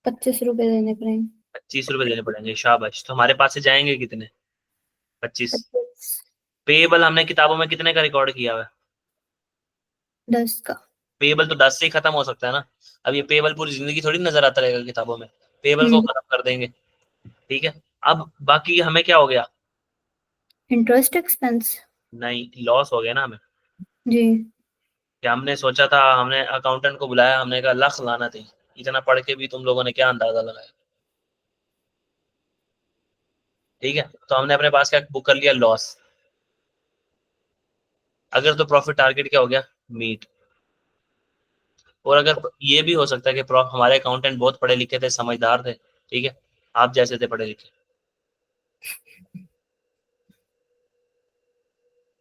25 रुपए देने पड़ेंगे। 25 रुपए देने पड़ेंगे। शाबाश। तो हमारे पास से जाएंगे कितने, 25। 25। पेबल हमने किताबों में कितने का रिकॉर्ड किया हुआ है, 10 का। पेबल तो 10 से ही खत्म हो सकता है ना। अब ये पेबल पूरी जिंदगी थोड़ी नजर आता रहेगा किताबों में, पेबल को हम्म। खत्म कर देंगे। ठीक है। अब बाकी हमें क्या हो गया, इंटरेस्ट एक्सपेंस। नहीं लॉस हो गया ना हमें। जी। कि हमने सोचा था, हमने अकाउंटेंट को बुलाया, हमने कहा लख लाना थी, इतना पढ़ के भी तुम लोगों ने क्या अंदाजा लगाया। ठीक है। तो हमने अपने पास क्या बुक कर लिया, लॉस। अगर तो प्रॉफिट टारगेट क्या हो गया, मीट। और अगर ये भी हो सकता है कि हमारे अकाउंटेंट बहुत पढ़े लिखे थे, समझदार थे, ठीक है, आप जैसे थे पढ़े लिखे,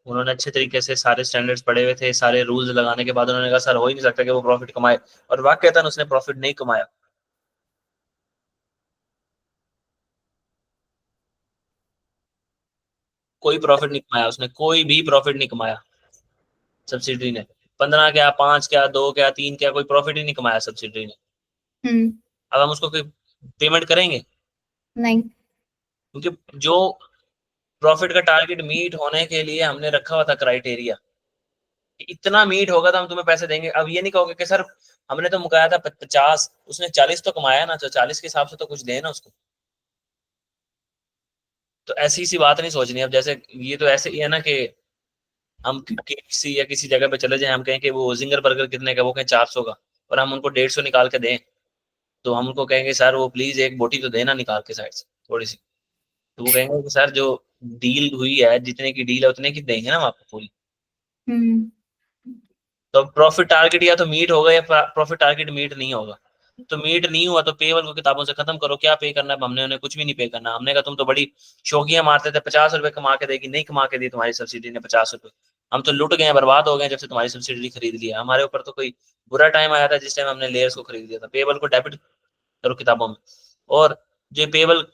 उन्होंने अच्छे तरीके से सारे स्टैंडर्ड्स पढ़े हुए थे, सारे रूल्स लगाने के बाद उन्होंने कहा सर हो ही नहीं सकता कि वो प्रॉफिट कमाए, और वाकईतन उसने प्रॉफिट नहीं कमाया। कोई प्रॉफिट नहीं कमाया उसने, कोई भी प्रॉफिट नहीं कमाया सब्सिडरी ने। 15 क्या, 5 क्या, 2 क्या, 3 क्या, कोई प्रॉफिट ही नहीं कमाया सब्सिडरी ने। हम्म। अब हम उसको कोई पेमेंट करेंगे, नहीं। क्योंकि जो प्रॉफिट का टारगेट मीट होने के लिए हमने रखा हुआ था क्राइटेरिया, इतना मीट होगा तो हम तुम्हें पैसे देंगे। अब ये नहीं कहोगे कि सर हमने तो मुकाया था 50, उसने 40 तो कमाया ना, तो 40 के हिसाब से तो कुछ देना उसको। तो ऐसी सी बात नहीं सोचनी। अब जैसे ये तो ऐसे ही है ना कि हम किसी या किसी जगह पे चले जाएं, हम कहें कि वो जिंगर बर्गर कितने का, वो कहें 400 का, और हम उनको 150 निकाल के दें, तो हम उनको कहेंगे सर वो प्लीज एक बोटी तो देना निकाल के साइड से थोड़ी सी। तो वो कहेंगे कि सर जो डील हुई है, जितने की डील है उतने की देंगे ना हम आपको पूरी। हम्म। तो प्रॉफिट टारगेट या तो मीट होगा या प्रॉफिट टारगेट मीट नहीं होगा। तो मीट नहीं हुआ तो पेबल को किताबों से खत्म करो। क्या पे करना है, हमने उन्हें कुछ भी नहीं पे करना। हमने कहा तुम तो बड़ी शौकियां मारते थे, 50 रुपए कमा के देगी, नहीं कमा के दी तुम्हारी सब्सिडी ने 50 रुपए। हम तो लुट गए, बर्बाद हो गए जब से तुम्हारी सब्सिडी खरीद लिया। हमारे ऊपर तो कोई बुरा टाइम आया था जिस टाइम हमने लेयर्स को खरीद लिया था। पेबल को डेबिट करो किताबों में। और जो पेबल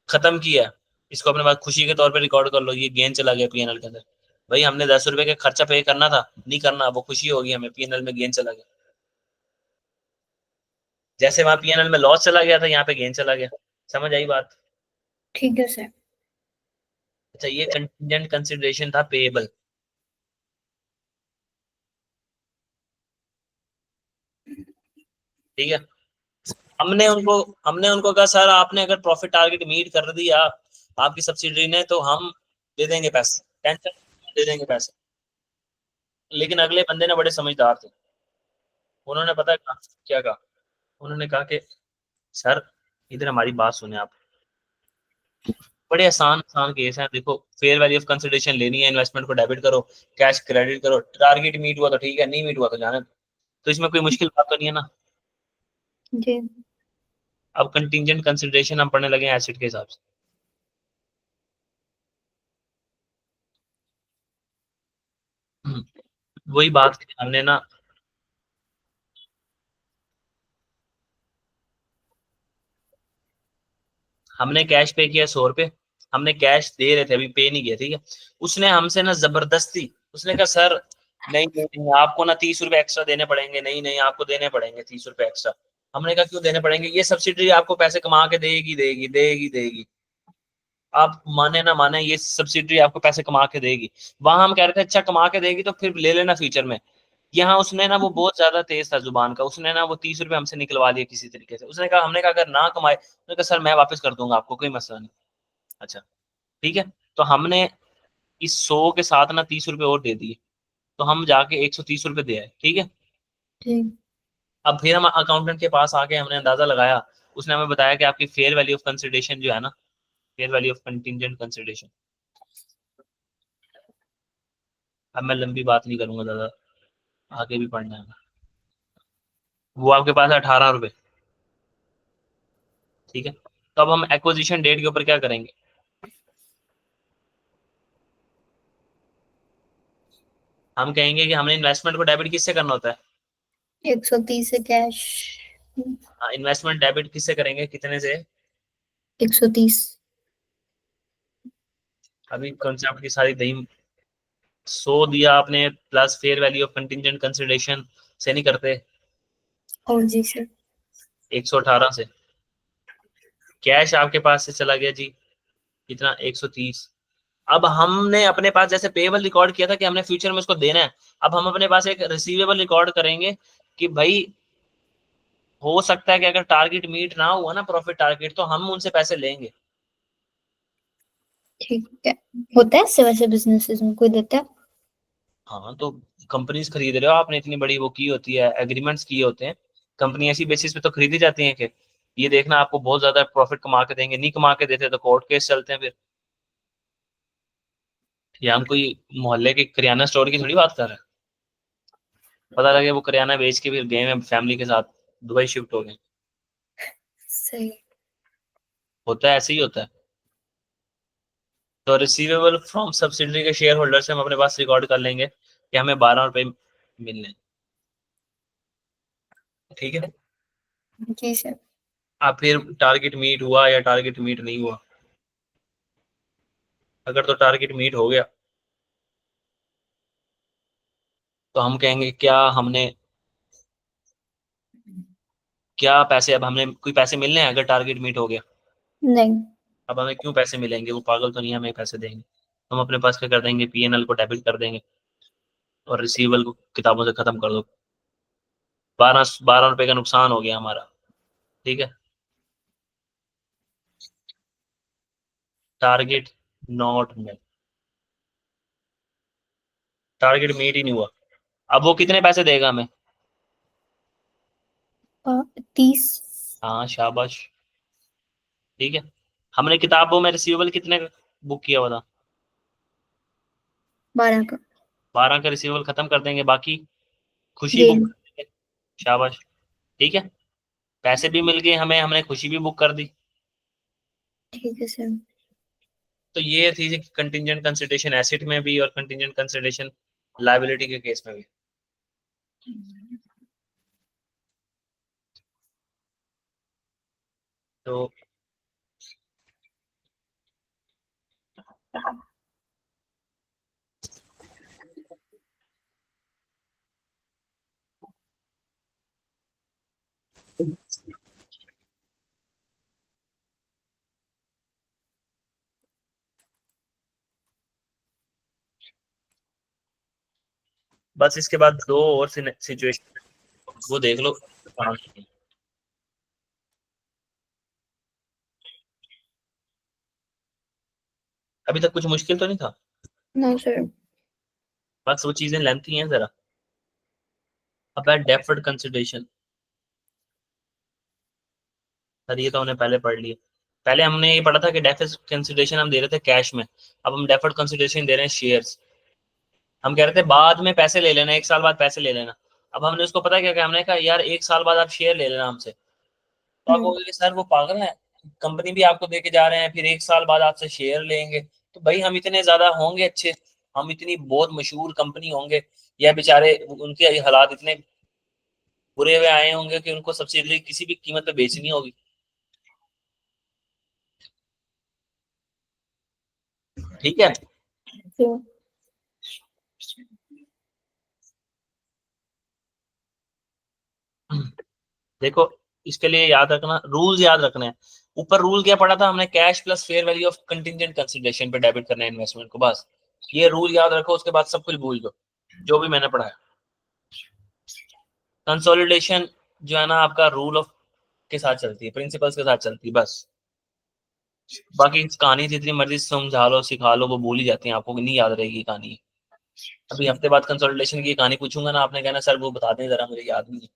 खत्म किया, इसको अपने पास खुशी के तौर पे रिकॉर्ड कर लो, ये गेन चला गया पीएनएल के अंदर। भाई हमने 10 रुपए का खर्चा पे करना था, नहीं करना, वो खुशी होगी हमें, पीएनएल में गेन चला गया। जैसे वहां पीएनएल में लॉस चला गया था, यहाँ पे गेन चला गया। समझ आई बात। ठीक है सर। अच्छा, ये कंटीजेंट कंसिडरेशन था पेएबल। ठीक है। हमने उनको कहा सर आपने अगर प्रॉफिट टारगेट मीट कर दिया आपकी सब्सिडी ने, तो हम दे देंगे पैसे, टेंशन, दे देंगे पैसे। लेकिन अगले बंदे ने बड़े समझदार थे, उन्होंने पता है क्या कहा, उन्होंने कहा कि सर इधर हमारी बात सुने आप, बड़े आसान आसान केस हैं। देखो फेयर वैल्यू ऑफ कंसिडरेशन लेनी है, इन्वेस्टमेंट को डेबिट करो, कैश क्रेडिट करो, टारगेट मीट हुआ तो ठीक है, नहीं मीट हुआ तो जाने दो। तो इसमें कोई मुश्किल बात तो नहीं है ना। जी। अब कंटिजेंट कंसिडरेशन हम पढ़ने लगे हैं एसिड के हिसाब से। वही बात हमने ना, हमने कैश पे किया 100 रुपए, हमने कैश दे रहे थे, अभी पे नहीं किया, ठीक है। उसने हमसे ना जबरदस्ती, उसने कहा सर नहीं नहीं नहीं, आपको ना 30 रुपए एक्स्ट्रा देने पड़ेंगे, नहीं नहीं आपको देने पड़ेंगे 30 रुपए एक्स्ट्रा। हमने कहा क्यों देने पड़ेंगे, ये सब्सिडी आपको पैसे कमा के देगी देगी देगी देगी, आप माने ना माने ये सब्सिडी आपको पैसे कमा के देगी। वहां हम कह रहे थे अच्छा कमा के देगी तो फिर ले लेना फ्यूचर में। यहाँ उसने ना, वो बहुत ज्यादा तेज था जुबान का, उसने ना वो 30 रुपए हमसे निकलवा लिए किसी तरीके से। उसने कहा, हमने कहा अगर ना कमाए, उसने कहा सर मैं वापस कर दूंगा आपको, कोई मसला नहीं। अच्छा ठीक है, तो हमने इस 100 के साथ ना 30 रुपए और दे दिए, तो हम जाके 130 रुपए दे आए, ठीक है। ठीक। अब फिर हम अकाउंटेंट के पास आके हमने अंदाजा लगाया, उसने हमें बताया कि आपकी फेयर वैल्यू ऑफ कंसिडरेशन जो है ना, fair value of contingent consideration, अब मैं लंबी बात नहीं करूंगा ज्यादा, आगे भी पढ़ना है, वो आपके पास है 18 रुपए, ठीक है। तो अब हम एक्विजिशन डेट के ऊपर क्या करेंगे, हम कहेंगे कि हमने इन्वेस्टमेंट को डेबिट किससे करना होता है। 130 से कैश। हाँ, इन्वेस्टमेंट डेबिट किससे करेंगे, कितने से। 130। अभी कॉन्सेप्ट की सारी दही, 100 दिया आपने plus fair value of contingent consideration से नहीं करते, और जी सर। 118 से। कैश आपके पास से चला गया जी, कितना, 130। अब हमने अपने पास जैसे पेबल रिकॉर्ड किया था कि हमने फ्यूचर में उसको देना है, अब हम अपने पास एक रिसीवेबल रिकॉर्ड करेंगे कि भाई हो सकता है कि अगर टारगेट मीट ना हुआ ना, प्रॉफिट टारगेट, तो हम उनसे पैसे लेंगे। ठीक है। होता है ऐसे वैसे बिजनेसेस में, कोई देता है? हाँ तो कंपनीज खरीद रहे हो आपने, इतनी बड़ी वो की होती है, एग्रीमेंट्स किए होते हैं, कंपनी ऐसी बेसिस पे तो खरीदी जाती है कि ये देखना आपको बहुत ज्यादा प्रॉफिट कमा के देंगे, नहीं कमा के देते तो कोर्ट केस चलते हैं फिर। या हम कोई मोहल्ले के किराना स्टोर की थोड़ी बात कर रहे हैं, पता लगे वो किराना बेच के फिर गए हैं फैमिली के साथ दुबई शिफ्ट हो गए। सही। होता है, ऐसे ही होता है। तो रिसीवेबल फ्रॉम सब्सिडरी के शेयर होल्डर से हम अपने पास रिकॉर्ड कर लेंगे कि हमें 12 रुपए मिलने हैं, ठीक है। जी सर। अब फिर टारगेट मीट हुआ या टारगेट मीट नहीं हुआ, अगर तो टारगेट मीट हो गया तो हम कहेंगे क्या हमने, क्या पैसे, अब हमने कोई पैसे मिलने हैं अगर टारगेट मीट हो गया। नहीं। अब हमें क्यों पैसे मिलेंगे, वो पागल तो नहीं है, हमें पैसे देंगे। हम अपने पास क्या कर देंगे, पीएनएल को डेबिट कर देंगे और रिसीवेबल को किताबों से खत्म कर दो। 12 12 रुपए का नुकसान हो गया हमारा, ठीक है। Target not met, target meet ही नहीं हुआ। अब वो कितने पैसे देगा हमें। 30। हाँ शाबाश, ठीक है। हमने किताबों में रिसीवेबल कितने का बुक किया हुआ था, 12 का। 12 का रिसीवेबल खत्म कर देंगे, बाकी खुशी बुक गेन। कर देंगे। शाबाश, ठीक है। पैसे भी मिल गए हमें, हमने खुशी भी बुक कर दी। ठीक है सर। तो ये थी कंटिजेंट कंसिडरेशन एसेट में भी और कंटिजेंट कंसिडरेशन लायबिलिटी के केस में भी। तो बस इसके बाद दो और सिचुएशन, वो देख लो। हाँ, अभी तक कुछ मुश्किल तो नहीं था, नो सर। बस वो चीजें लेंथी हैं जरा। अब है डेफर्ड कंसिडरेशन, सर ये तो हमने पहले पढ़ लिया। पहले हमने ये पढ़ा था कि डेफर्ड कंसिडरेशन हम दे रहे थे कैश में, अब हम डेफर्ड कंसिडरेशन दे रहे हैं शेयर्स। हम कह रहे थे बाद में पैसे ले लेना, 1 साल बाद पैसे ले लेना। अब हमने उसको पता क्या, हमने कहा यार 1 साल बाद आप शेयर ले लेना हमसे। तो आप हम्म। बोलोगे सर वो पागल है, कंपनी भी आपको देके जा रहे हैं, फिर 1 साल बाद आपसे शेयर लेंगे, तो भाई हम इतने ज्यादा होंगे अच्छे, हम इतनी बहुत मशहूर कंपनी होंगे, या बेचारे उनके हालात इतने बुरे हुए आए होंगे कि उनको सब्सिडी किसी भी कीमत पे बेचनी होगी। ठीक है। देखो इसके लिए याद रखना, रूल्स याद रखने हैं। ऊपर रूल क्या पढ़ा था हमने, cash plus fair value of contingent consideration पे डेबिट करना है इन्वेस्टमेंट को, बस ये रूल याद रखो, उसके बाद सब कुछ भूल दो जो भी मैंने पढ़ाया। कंसोलिडेशन जो है ना आपका रूल ऑफ के साथ चलती है, प्रिंसिपल्स के साथ चलती है बस। बाकी कहानी जितनी मर्जी समझा लो सिखा लो वो भूल ही जाती है, आपको नहीं याद रहेगी कहानी। अभी हफ्ते बाद कंसोलिडेशन की कहानी पूछूंगा ना, आपने कहना सर वो बता दें जरा, मुझे याद नहीं है।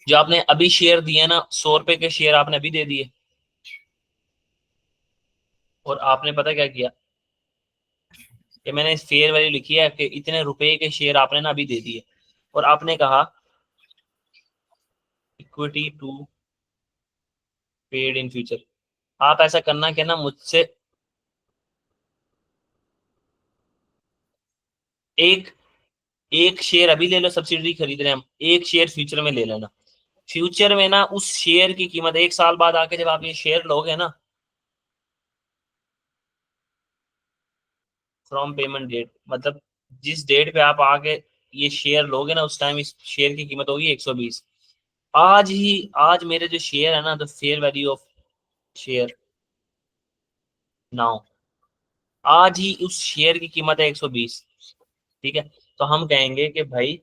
जो आपने अभी शेयर दिए ना, 100 रुपए के शेयर आपने अभी दे दिए, और आपने पता क्या किया कि मैंने फेयर वैल्यू लिखी है कि इतने रुपए के शेयर आपने ना अभी दे दिए, और आपने कहा equity to paid in future. आप ऐसा करना कि ना मुझसे एक एक शेयर अभी ले लो, सब्सिडी खरीद रहे हैं हम, एक शेयर फ्यूचर में ले लेना। फ्यूचर में ना उस शेयर की कीमत 1 साल बाद आके जब आप ये शेयर लोगे ना, फ्रॉम पेमेंट डेट, मतलब जिस डेट पे आप आके ये शेयर लोगे ना, उस टाइम इस शेयर की कीमत होगी 120। आज मेरे जो शेयर है ना, the fair value of share now, आज ही उस शेयर की कीमत है 120। ठीक है, तो हम कहेंगे कि भाई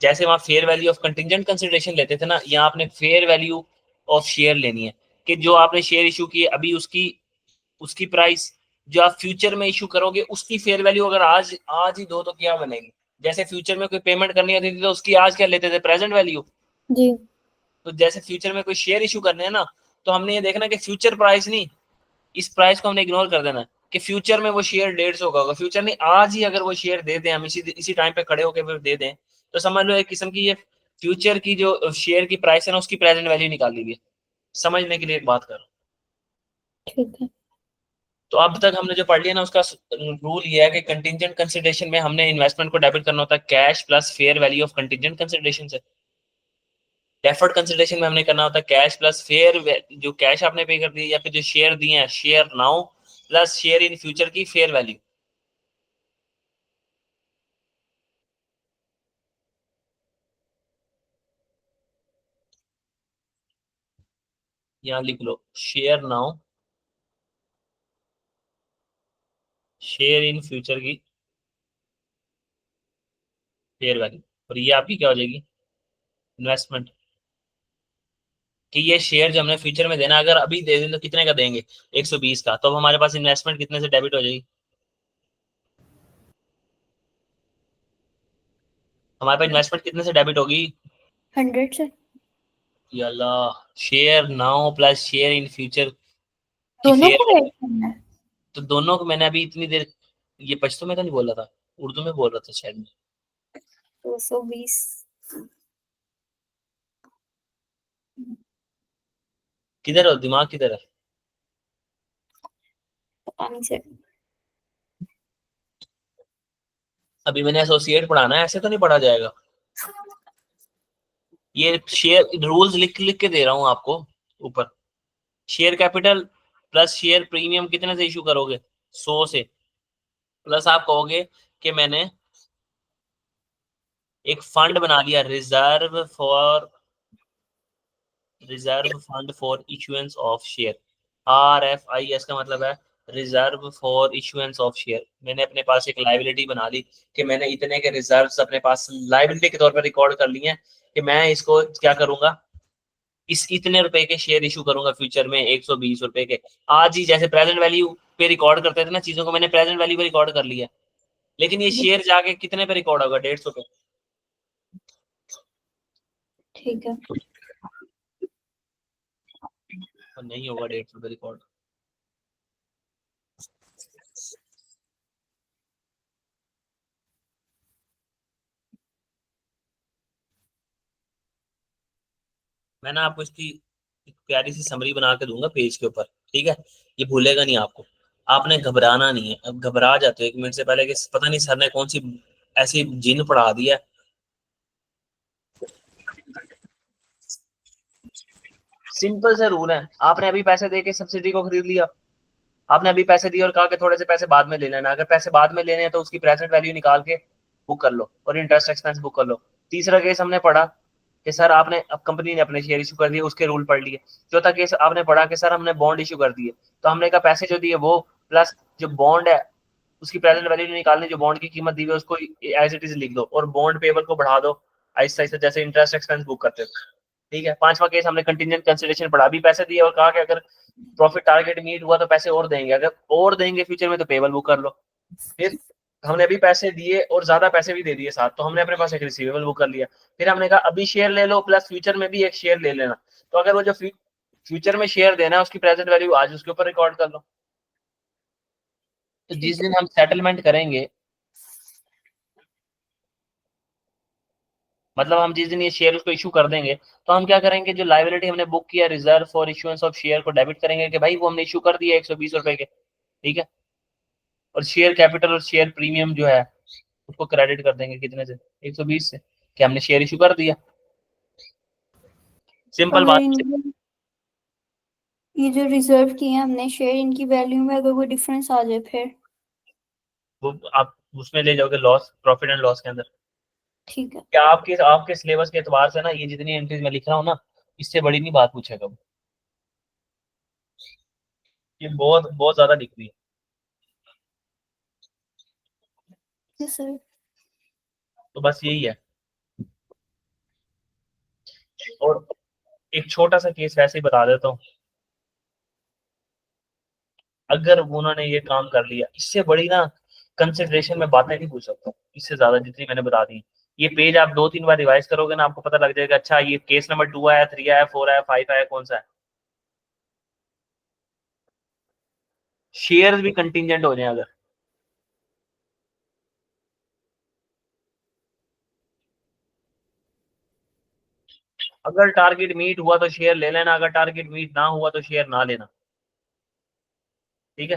जैसे वहां fair value of contingent consideration लेते थे ना, यहाँ आपने फेयर वैल्यू ऑफ शेयर लेनी है, कि जो आपने शेयर इशू किए अभी उसकी उसकी प्राइस, जो आप फ्यूचर में इशू करोगे उसकी फेयर वैल्यू अगर आज आज ही दो तो क्या बनेगी। जैसे फ्यूचर में कोई पेमेंट करनी होती थी तो उसकी आज क्या लेते थे, प्रेजेंट वैल्यू। जी। तो जैसे फ्यूचर में कोई शेयर इशू करने हैं ना, तो हमने ये देखना कि फ्यूचर प्राइस नहीं, इस प्राइस को हमने इग्नोर कर देना कि फ्यूचर में वो शेयर 150 का होगा, फ्यूचर नहीं, आज ही अगर वो शेयर दे दें हम, इसी टाइम पे खड़े होकर फिर दे दें, तो समझ लो एक किस्म की ये फ्यूचर की जो शेयर की प्राइस है ना उसकी प्रेजेंट वैल्यू निकाल ली है। समझने के लिए एक बात करो, ठीक है। तो अब तक हमने जो पढ़ लिया ना उसका रूल ये है कि कंटिंजेंट कंसिडरेशन में हमने इन्वेस्टमेंट को डेबिट करना होता है cash plus fair value of contingent consideration से। डेफर्ड कंसिडरेशन में हमने करना होता है कैश प्लस फेयर, जो कैश आपने पे कर दी या फिर जो शेयर दिए हैं share now plus share in future की फेयर वैल्यू। यहाँ लिख लो share now share in future की फेयर वैल्यू, और ये आपकी क्या हो जाएगी, इन्वेस्टमेंट। कि ये शेयर जो हमने फ्यूचर में देना, अगर अभी दे दें तो कितने का देंगे, 120 का, तो अब हमारे पास इन्वेस्टमेंट कितने से डेबिट हो जाएगी, हमारे पास इन्वेस्टमेंट कितने से डेबिट होगी, 100 से। Yalla, share now plus share in future की दोनों फेयर को वैल्यू। ऐड करना है। तो दोनों को मैंने अभी इतनी देर, ये पश्तो में तो नहीं बोला था, उर्दू में बोल रहा था शायद। 220। किधर हो, दिमाग किधर है। पता नहीं सर। अभी मैंने एसोसिएट पढ़ाना है, ऐसे तो नहीं पढ़ा जाएगा। ये शेयर रूल्स लिख लिख के दे रहा हूँ आपको ऊपर। Share capital plus share premium कितने से इशू करोगे, 100 से, प्लस आप कहोगे कि मैंने एक फंड बना लिया, reserve fund for issuance of share, RFIS का मतलब है reserve for issuance of share. मैंने अपने पास एक लाइबिलिटी बना ली कि मैंने इतने के रिजर्व्स अपने पास लाइबिलिटी के तौर पर रिकॉर्ड कर लिए हैं, कि मैं इसको क्या करूंगा, इस इतने रुपए के शेयर इशू करूंगा फ्यूचर में 120 रुपए के। आज ही जैसे प्रेजेंट वैल्यू पे रिकॉर्ड करते थे ना चीजों को, मैंने प्रेजेंट वैल्यू पे रिकॉर्ड कर लिया, लेकिन ये शेयर जाके कितने पे रिकॉर्ड होगा, 150 पे। ठीक है। और नहीं होगा 150 पे रिकॉर्ड। मैं ना आपको इसकी एक प्यारी सी समरी बना के दूंगा पेज के ऊपर, ठीक है, ये भूलेगा नहीं आपको। आपने घबराना नहीं है, अब घबरा जाते हो 1 मिनट से पहले कि पता नहीं सर ने कौन सी ऐसी जिन पढ़ा दिया है। सिंपल सा रूल है, आपने अभी पैसे दे के सब्सिडी को खरीद लिया, आपने अभी पैसे दिए और कहा कि थोड़े से पैसे बाद में ले लेना। अगर पैसे बाद में लेने हैं तो उसकी प्रेजेंट वैल्यू निकाल के बुक कर लो और इंटरेस्ट एक्सपेंस बुक कर लो। तीसरा केस हमने पढ़ा कि सर आपने, अब कंपनी ने अपने शेयर इशू कर दिए, उसके रूल पढ़ लिए। चौथा केस आपने पढ़ा कि सर हमने बॉन्ड इशू कर दिए, तो हमने कहा पैसे जो दिए वो प्लस जो बॉन्ड है उसकी प्रेजेंट वैल्यू निकालनी, जो बॉन्ड की कीमत दी हुई है उसको एज इट इज लिख दो और बॉन्ड पेबल को बढ़ा दो आहिस्ता आहिस्ता, जैसे इंटरेस्ट एक्सपेंस बुक करते हो। ठीक है। पांचवा केस हमने कंटीजेंट कंसिडरेशन पढ़ा। अभी पैसे दिए और कहा कि अगर प्रॉफिट टारगेट मीट हुआ तो पैसे और देंगे, अगर और देंगे फ्यूचर में तो पेबल बुक कर लो। फिर हमने अभी पैसे दिए और ज्यादा पैसे भी दे दिए साथ, तो हमने अपने पास एक रिसीवेबल बुक कर लिया। फिर हमने कहा अभी शेयर ले लो प्लस फ्यूचर में भी एक शेयर ले लेना, तो अगर वो जो फ्यूचर में शेयर देना है उसकी प्रेजेंट वैल्यू आज उसके ऊपर रिकॉर्ड कर लो। तो ठीक जिस है। दिन हम सेटलमेंट करेंगे, मतलब हम जिस दिन ये शेयर उसको इशू कर देंगे, तो हम क्या करेंगे, जो लायबिलिटी हमने बुक किया reserve for issuance of share को डेबिट करेंगे कि भाई वो हमने इशू कर दिया 120 रुपए के। ठीक है। और शेयर कैपिटल और शेयर प्रीमियम जो है उसको क्रेडिट कर देंगे कितने से, 120 से, कि हमने शेयर इशू कर दिया। सिंपल अगर बात। इनके ये जो रिजर्व किए हैं हमने शेयर, इनकी वैल्यू में अगर कोई डिफरेंस आ जाए फिर? वो आप उसमें ले जाओगे लॉस, प्रॉफिट एंड लॉस के अंदर। ठीक है। क्या आपके आपके सिलेबस के एतबार से ना ये जितनी एंट्रीज मैं लिख रहा हूँ ना, इससे बड़ी नहीं बात पूछेगा वो। ये बहुत बहुत ज्यादा दिख रही है। Yes sir. तो बस यही है। और एक छोटा सा केस वैसे ही बता देता हूँ। अगर उन्होंने ये काम कर लिया, इससे बड़ी ना कंसिडरेशन में बातें नहीं पूछ सकता इससे ज्यादा, जितनी मैंने बता दी। ये पेज आप 2-3 बार रिवाइज करोगे ना, आपको पता लग जाएगा अच्छा ये केस नंबर 2 आया, 3 आया, 4 आया, 5 आया, कौन सा है। शेयर भी कंटिजेंट हो जाए अगर टारगेट मीट हुआ तो शेयर ले लेना, अगर टारगेट मीट ना हुआ तो शेयर ना लेना। ठीक है।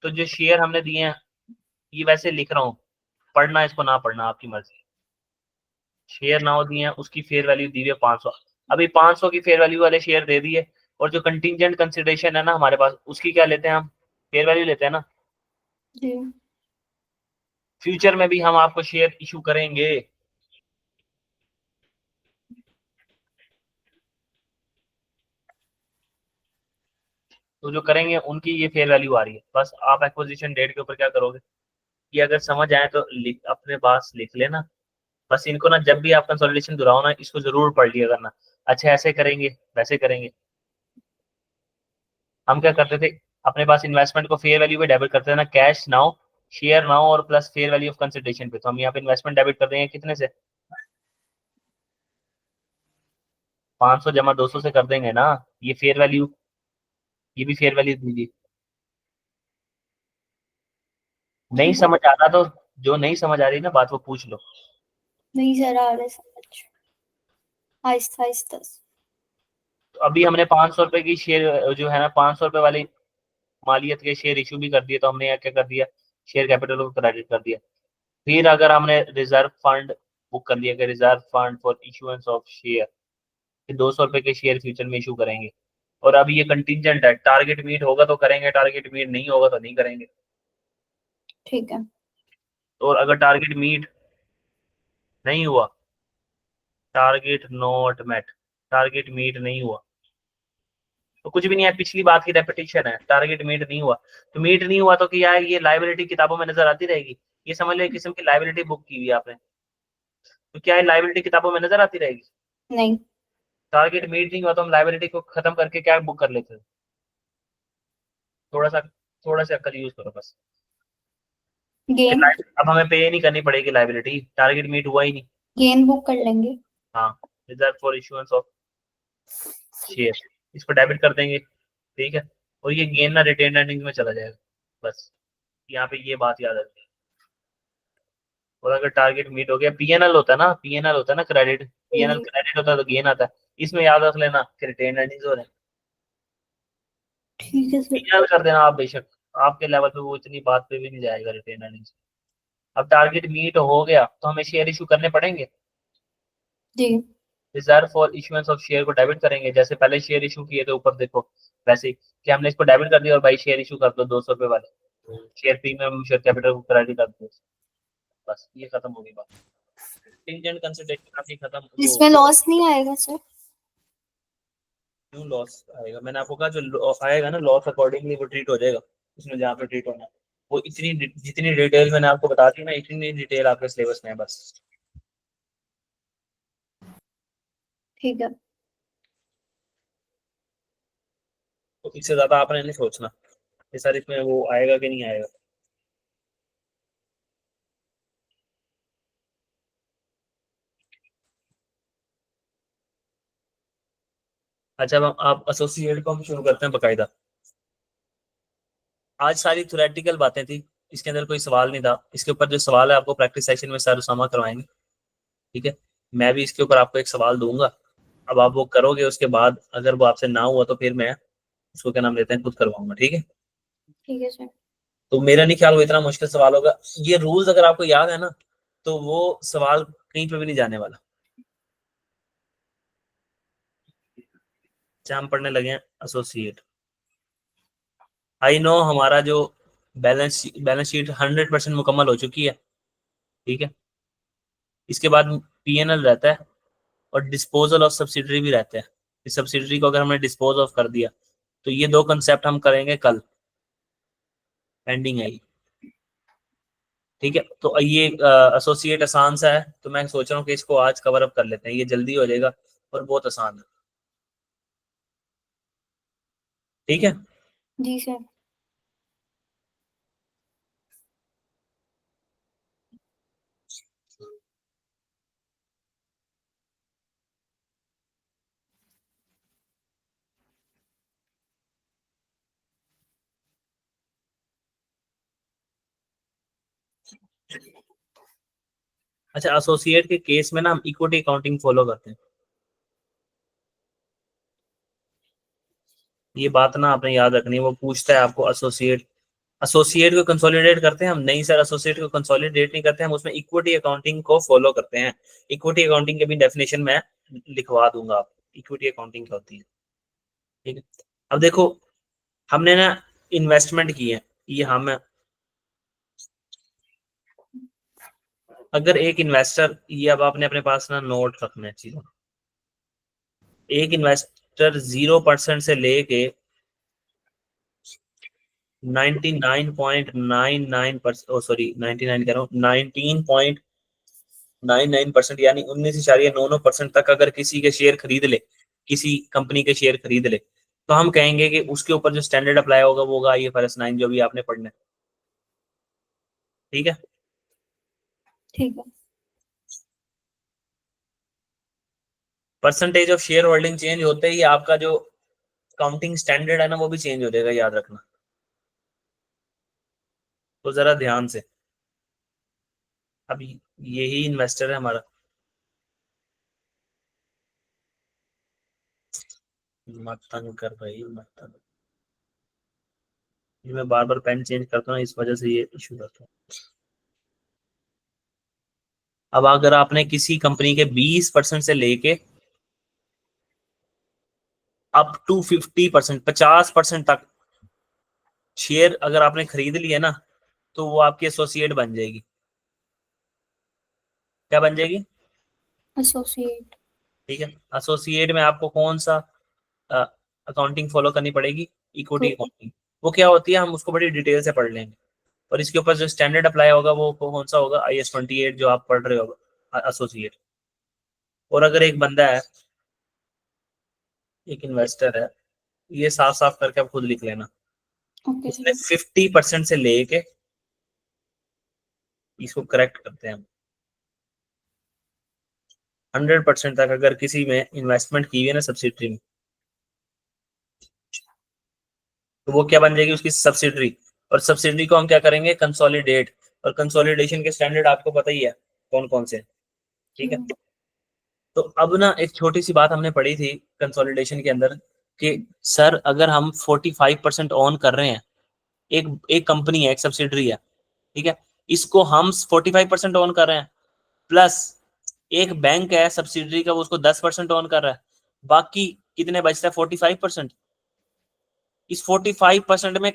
तो जो शेयर हमने दिए हैं, ये वैसे लिख रहा हूँ, पढ़ना इसको ना पढ़ना आपकी मर्जी। शेयर ना हो दिए हैं, उसकी फेयर वैल्यू दी हुई है 500। अभी 500 की फेयर वैल्यू वाले शेयर दे दिए, और जो कंटिजेंट कंसिडरेशन है ना हमारे पास, उसकी क्या लेते हैं हम, फेयर वैल्यू लेते हैं ना। जी। फ्यूचर में भी हम आपको शेयर इशू करेंगे, तो जो करेंगे उनकी ये फेयर वैल्यू आ रही है। बस आप एक्विजिशन डेट के ऊपर क्या करोगे, ये अगर समझ आए तो अपने पास लिख लेना। बस इनको ना जब भी आप कंसोलिडेशन दोहराओ ना, इसको जरूर पढ़ लिया करना। अच्छा ऐसे करेंगे वैसे करेंगे। हम क्या करते थे, अपने पास इन्वेस्टमेंट को फेयर वैल्यू पे डेबिट करते थे ना, कैश नाउ, शेयर नाउ और plus fair value of consideration पे। तो हम यहाँ पे इन्वेस्टमेंट डेबिट कर देंगे कितने से, 500 जमा 200 से कर देंगे ना। ये फेयर वैल्यू, ये भी फेयर वैल्यू दीजिए। नहीं ठीक है। समझ आ रहा तो, जो नहीं समझ आ रही ना बात, वो पूछ लो। नहीं सर, आ रहा है समझ, आहिस्ता आहिस्ता। तो अभी हमने 500 रुपए की शेयर जो है ना, 500 रुपए वाली मालियत के शेयर इशू भी कर दिए, तो हमने यहाँ क्या कर दिया, शेयर कैपिटल को क्रेडिट कर दिया। फिर अगर हमने रिजर्व फंड बुक कर लिया कि reserve fund for issuance of share, फिर 200 रुपए के शेयर फ्यूचर में इशू करेंगे। और अब ये कंटिजेंट है, टारगेट मीट होगा तो करेंगे, टारगेट मीट नहीं होगा तो नहीं करेंगे। ठीक है। और अगर टारगेट मीट नहीं हुआ, target not met, target meet नहीं हुआ तो कुछ भी नहीं है, पिछली बात की रेपिटेशन है। टारगेट मीट नहीं हुआ तो मीट नहीं हुआ तो क्या है, ये लाइबिलिटी किताबों में नजर आती रहेगी। ये समझ लो एक किस्म की लाइबिलिटी बुक की हुई है आपने, तो क्या है, लाइबिलिटी किताबों में नजर आती रहेगी। नहीं। टारगेट मीट नहीं हुआ तो हम लाइबिलिटी को खत्म करके क्या बुक कर लेते हैं। थोड़ा सा, थोड़ा सा अक्ल यूज करो बस। गेन। अब हमें पे नहीं करनी पड़ेगी लाइबिलिटी, टारगेट मीट हुआ ही नहीं। गेन बुक कर लेंगे। हाँ, reserve for issuance of share, इसको डेबिट कर देंगे। ठीक है। और ये गेन ना रिटेन अर्निंग्स में चला जाएगा। बस यहाँ पे ये बात याद रखनी। और अगर टारगेट मीट हो गया, पीएनएल होता है ना, पीएनएल होता है ना क्रेडिट, पीएनएल जी। क्रेडिट होता है तो गेन आता है। इसमें याद रख लेना कि रिटेन अर्निंग्स हो रहे हैं। ठीक है सर। पीएनएल कर देना आप बेशक, आपके लेवल पे वो इतनी बात पे भी नहीं जाएगा रिटेन अर्निंग्स। अब टारगेट मीट हो गया तो हमें शेयर इशू करने पड़ेंगे। जी। Reserve for issuance of share को डेबिट करेंगे, जैसे पहले शेयर इशू किए थे ऊपर देखो, वैसे ही कि हमने इसको डेबिट कर दिया और भाई शेयर इशू कर दो 200 रुपए वाले, शेयर प्रीमियम शेयर कैपिटल को क्रेडिट कर दो, बस ये खत्म हो गई बात। कंटिजेंट कंसिडरेशन आपकी खत्म। इसमें लॉस नहीं आएगा सर? क्यों लॉस आएगा? मैंने आपको कहा जो आएगा ना लॉस अकॉर्डिंगली वो ट्रीट हो जाएगा, उसमें जहाँ पे ट्रीट होना है वो इतनी जितनी डिटेल मैंने आपको बता दी ना, इतनी डिटेल आपके सिलेबस में है बस। ठीक है। तो इससे ज्यादा आपने नहीं सोचना ये सर इसमें वो आएगा कि नहीं आएगा। अच्छा अब आप एसोसिएट को हम शुरू करते हैं बकायदा। आज सारी थ्योरेटिकल बातें थी, इसके अंदर कोई सवाल नहीं था, इसके ऊपर जो सवाल है आपको प्रैक्टिस सेशन में सर उसामा करवाएंगे, ठीक है। मैं भी इसके ऊपर आपको एक सवाल दूंगा, अब आप वो करोगे, उसके बाद अगर वो आपसे ना हुआ तो फिर मैं उसको क्या नाम लेते हैं खुद करवाऊंगा, ठीक है। ठीक है सर। तो मेरा नहीं ख्याल वो इतना मुश्किल सवाल होगा, ये रूल्स अगर आपको याद है ना तो वो सवाल कहीं पे भी नहीं जाने वाला। हम पढ़ने लगे हैं एसोसिएट। आई नो हमारा जो बैलेंस शीट 100% मुकम्मल हो चुकी है, ठीक है। इसके बाद पीएनएल रहता है और डिस्पोजल ऑफ सब्सिडरी भी रहता है। इस सब्सिडरी को अगर हमने डिस्पोज ऑफ कर दिया तो ये दो कंसेप्ट हम करेंगे कल, पेंडिंग है ये, ठीक है। तो ये एसोसिएट आसान सा है, तो मैं सोच रहा हूँ कि इसको आज कवर अप कर लेते हैं, ये जल्दी हो जाएगा और बहुत आसान है, ठीक है। जी सर। अच्छा एसोसिएट के केस में ना हम इक्विटी अकाउंटिंग फॉलो करते हैं, ये बात ना आपने याद रखनी है। वो पूछता है आपको एसोसिएट, एसोसिएट को कंसोलिडेट करते हैं हम? नहीं सर, एसोसिएट को कंसोलिडेट नहीं करते हम, उसमें इक्विटी अकाउंटिंग को फॉलो करते हैं। इक्विटी अकाउंटिंग के भी डेफिनेशन मैं लिखवा दूंगा आप, इक्विटी अकाउंटिंग क्या होती है, ठीक है। अब देखो हमने ना इन्वेस्टमेंट की है, ये हम अगर एक इन्वेस्टर, ये अब आपने अपने पास ना नोट रखना है चीजों, एक इन्वेस्टर 0% से लेके 99.99%, सॉरी 99 कह रहा हूँ, 19.99% यानी 19.99% तक अगर किसी के शेयर खरीद ले, किसी कंपनी के शेयर खरीद ले, तो हम कहेंगे कि उसके ऊपर जो स्टैंडर्ड अप्लाई होगा वो होगा IFRS 9 जो भी आपने पढ़ना है, ठीक है। ठीक है। Percentage of share holding change होते ही आपका जो काउंटिंग स्टैंडर्ड है ना वो भी चेंज हो जाएगा, याद रखना, तो जरा ध्यान से। अभी यही इन्वेस्टर है हमारा, मत तंग कर भाई, मत तंग। ये मैं बार बार पेन चेंज करता हूँ इस वजह से ये इशू करता हूँ। अब अगर आपने किसी कंपनी के 20% से लेके अप टू 50%, 50% तक शेयर अगर आपने खरीद लिया ना तो वो आपकी एसोसिएट बन जाएगी। क्या बन जाएगी? एसोसिएट। ठीक है। एसोसिएट में आपको कौन सा अकाउंटिंग फॉलो करनी पड़ेगी? Equity equity. अकाउंटिंग। वो क्या होती है हम उसको बड़ी डिटेल से पढ़ लेंगे, और इसके ऊपर जो स्टैंडर्ड अप्लाई होगा वो कौन सा होगा? IS 28 जो आप पढ़ रहे हो एसोसिएट। और अगर एक बंदा है, एक इन्वेस्टर है, ये साफ साफ करके आप खुद लिख लेना, ओके उसने सर। 50% से लेके, इसको करेक्ट करते हैं हम, 100% तक अगर किसी में इन्वेस्टमेंट की हुई है ना सब्सिडरी में, तो वो क्या बन जाएगी? उसकी सब्सिडरी। और सब्सिडरी को हम क्या करेंगे? कंसोलिडेट। और कंसोलिडेशन के स्टैंडर्ड आपको पता ही है कौन कौन से हैं, ठीक है। तो अब ना एक छोटी सी बात हमने पढ़ी थी कंसोलिडेशन के अंदर कि सर अगर हम 45% ऑन कर रहे हैं, एक एक कंपनी है, एक सब्सिडरी है, ठीक है, इसको हम 45% ऑन कर रहे हैं, प्लस एक बैंक है सब्सिडरी का, वो उसको 10% ओन कर रहा है, बाकी कितने बचता है 45%। इस 45% में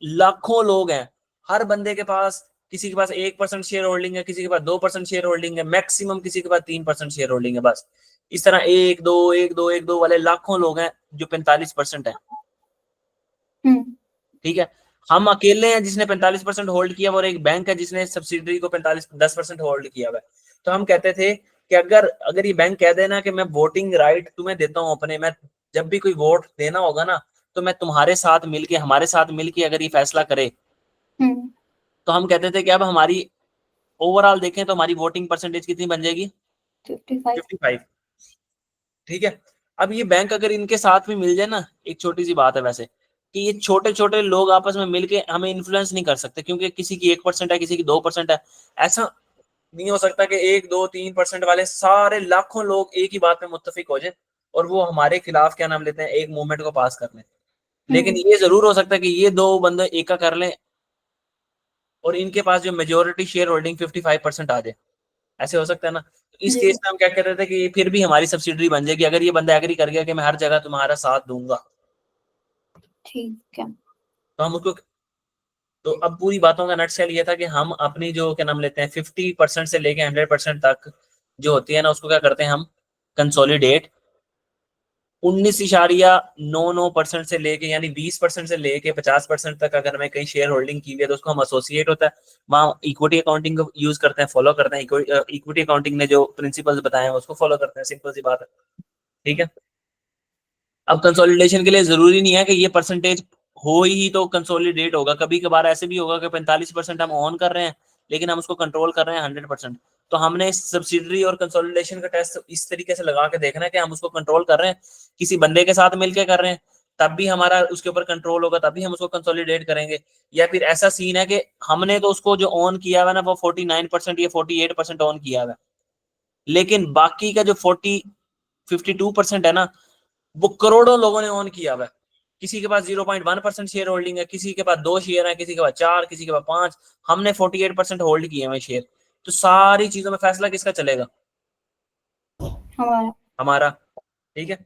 लाखों लोग हैं, हर बंदे के पास, किसी के पास 1% शेयर होल्डिंग है, किसी के पास 2% शेयर होल्डिंग है, मैक्सिमम किसी के पास 3% शेयर होल्डिंग है बस। इस तरह एक दो एक दो एक दो वाले लाखों लोग हैं जो 45% है। ठीक है, हम अकेले हैं जिसने 45% होल्ड किया और एक बैंक है जिसने सब्सिडरी को 10% होल्ड किया हुआ है। तो हम कहते थे कि अगर अगर ये बैंक कह देना कि मैं वोटिंग राइट तुम्हें देता हूं अपने, मैं जब भी कोई वोट देना होगा ना तो मैं तुम्हारे साथ मिलके, हमारे साथ मिलके अगर ये फैसला करे, तो हम कहते थे कि अब हमारी ओवरऑल देखें तो हमारी वोटिंग परसेंटेज कितनी बन जाएगी, 55। ठीक है, अब ये बैंक अगर इनके साथ में मिल जाए ना, एक छोटी सी बात है वैसे, कि ये छोटे छोटे लोग आपस में मिलके हमें इन्फ्लुएंस नहीं कर सकते, क्योंकि किसी की 1% है, किसी की 2% है। ऐसा नहीं हो सकता कि 1 2 3% वाले सारे लाखों लोग एक ही बात में मुत्तफिक हो जाए और वो हमारे खिलाफ क्या नाम लेते हैं एक मूवमेंट को पास कर लें। लेकिन ये जरूर हो सकता है कि ये दो बंदे एका कर लें और इनके पास जो मेजोरिटी शेयर होल्डिंग 55% आ जाए। ऐसे हो सकता है ना। तो इस केस में हम क्या कह रहे थे कि फिर भी हमारी सब्सिडरी बन जाएगी अगर ये बंदा एग्री कर गया कि मैं हर जगह तुम्हारा साथ दूंगा। ठीक है। तो हम उसको, तो अब पूरी बातों का नटशेल ये था कि हम अपनी जो क्या नाम लेते हैं 50% से लेके 100% तक जो होती है ना, उसको क्या करते हैं हम कंसोलिडेट। 19.99% से लेके, यानी 20% से लेके 50% तक अगर हमें कहीं शेयर होल्डिंग की हुई है तो उसको हम एसोसिएट होता है, वहाँ इक्विटी अकाउंटिंग को यूज करते हैं, फॉलो करते हैं। इक्विटी अकाउंटिंग ने जो प्रिंसिपल्स बताए हैं उसको फॉलो करते हैं, सिंपल सी बात है। ठीक है, अब कंसोलिडेशन के लिए जरूरी नहीं है कि ये परसेंटेज हो ही तो कंसोलिडेट होगा, कभी कभार ऐसे भी होगा कि 45% हम ऑन कर रहे हैं लेकिन हम उसको कंट्रोल कर रहे हैं 100%। तो हमने सब्सिडरी और कंसोलिडेशन का टेस्ट इस तरीके से लगा के देखना है कि हम उसको कंट्रोल कर रहे हैं, किसी बंदे के साथ मिलकर कर रहे हैं तब भी हमारा उसके ऊपर कंट्रोल होगा, तभी हम उसको कंसोलिडेट करेंगे। या फिर ऐसा सीन है कि हमने तो उसको जो ऑन किया हुआ ना वो 49% या 48% ऑन किया हुआ है, लेकिन बाकी का जो 52% है ना वो करोड़ों लोगों ने ऑन किया हुआ है। किसी के पास 0.1% शेयर होल्डिंग है, किसी के पास 2 शेयर है, किसी के पास 4, किसी के पास 5। हमने 48% होल्ड किए हुए शेयर। तो सारी चीजों में फैसला किसका चलेगा, हमारा। हमारा। ठीक है,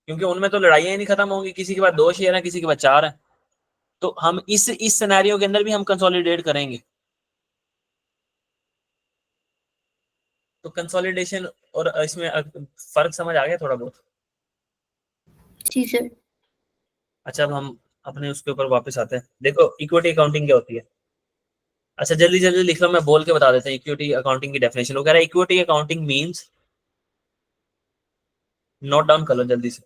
क्योंकि उनमें तो लड़ाइयां ही नहीं खत्म होंगी, किसी के पास 2 शेयर है, किसी के पास 4 है। तो हम इस सिनेरियो के अंदर भी हम कंसोलिडेट करेंगे। तो कंसोलिडेशन और इसमें फर्क समझ आ गया थोड़ा बहुत। जी सर। अच्छा, अब हम अपने उसके ऊपर वापस आते हैं। देखो इक्विटी अकाउंटिंग क्या होती है। अच्छा जल्दी जल्दी लिख लो, मैं बोल के बता देता हूँ इक्विटी अकाउंटिंग की डेफिनेशन। वो कह रहा है equity accounting means, note down कर लो जल्दी से।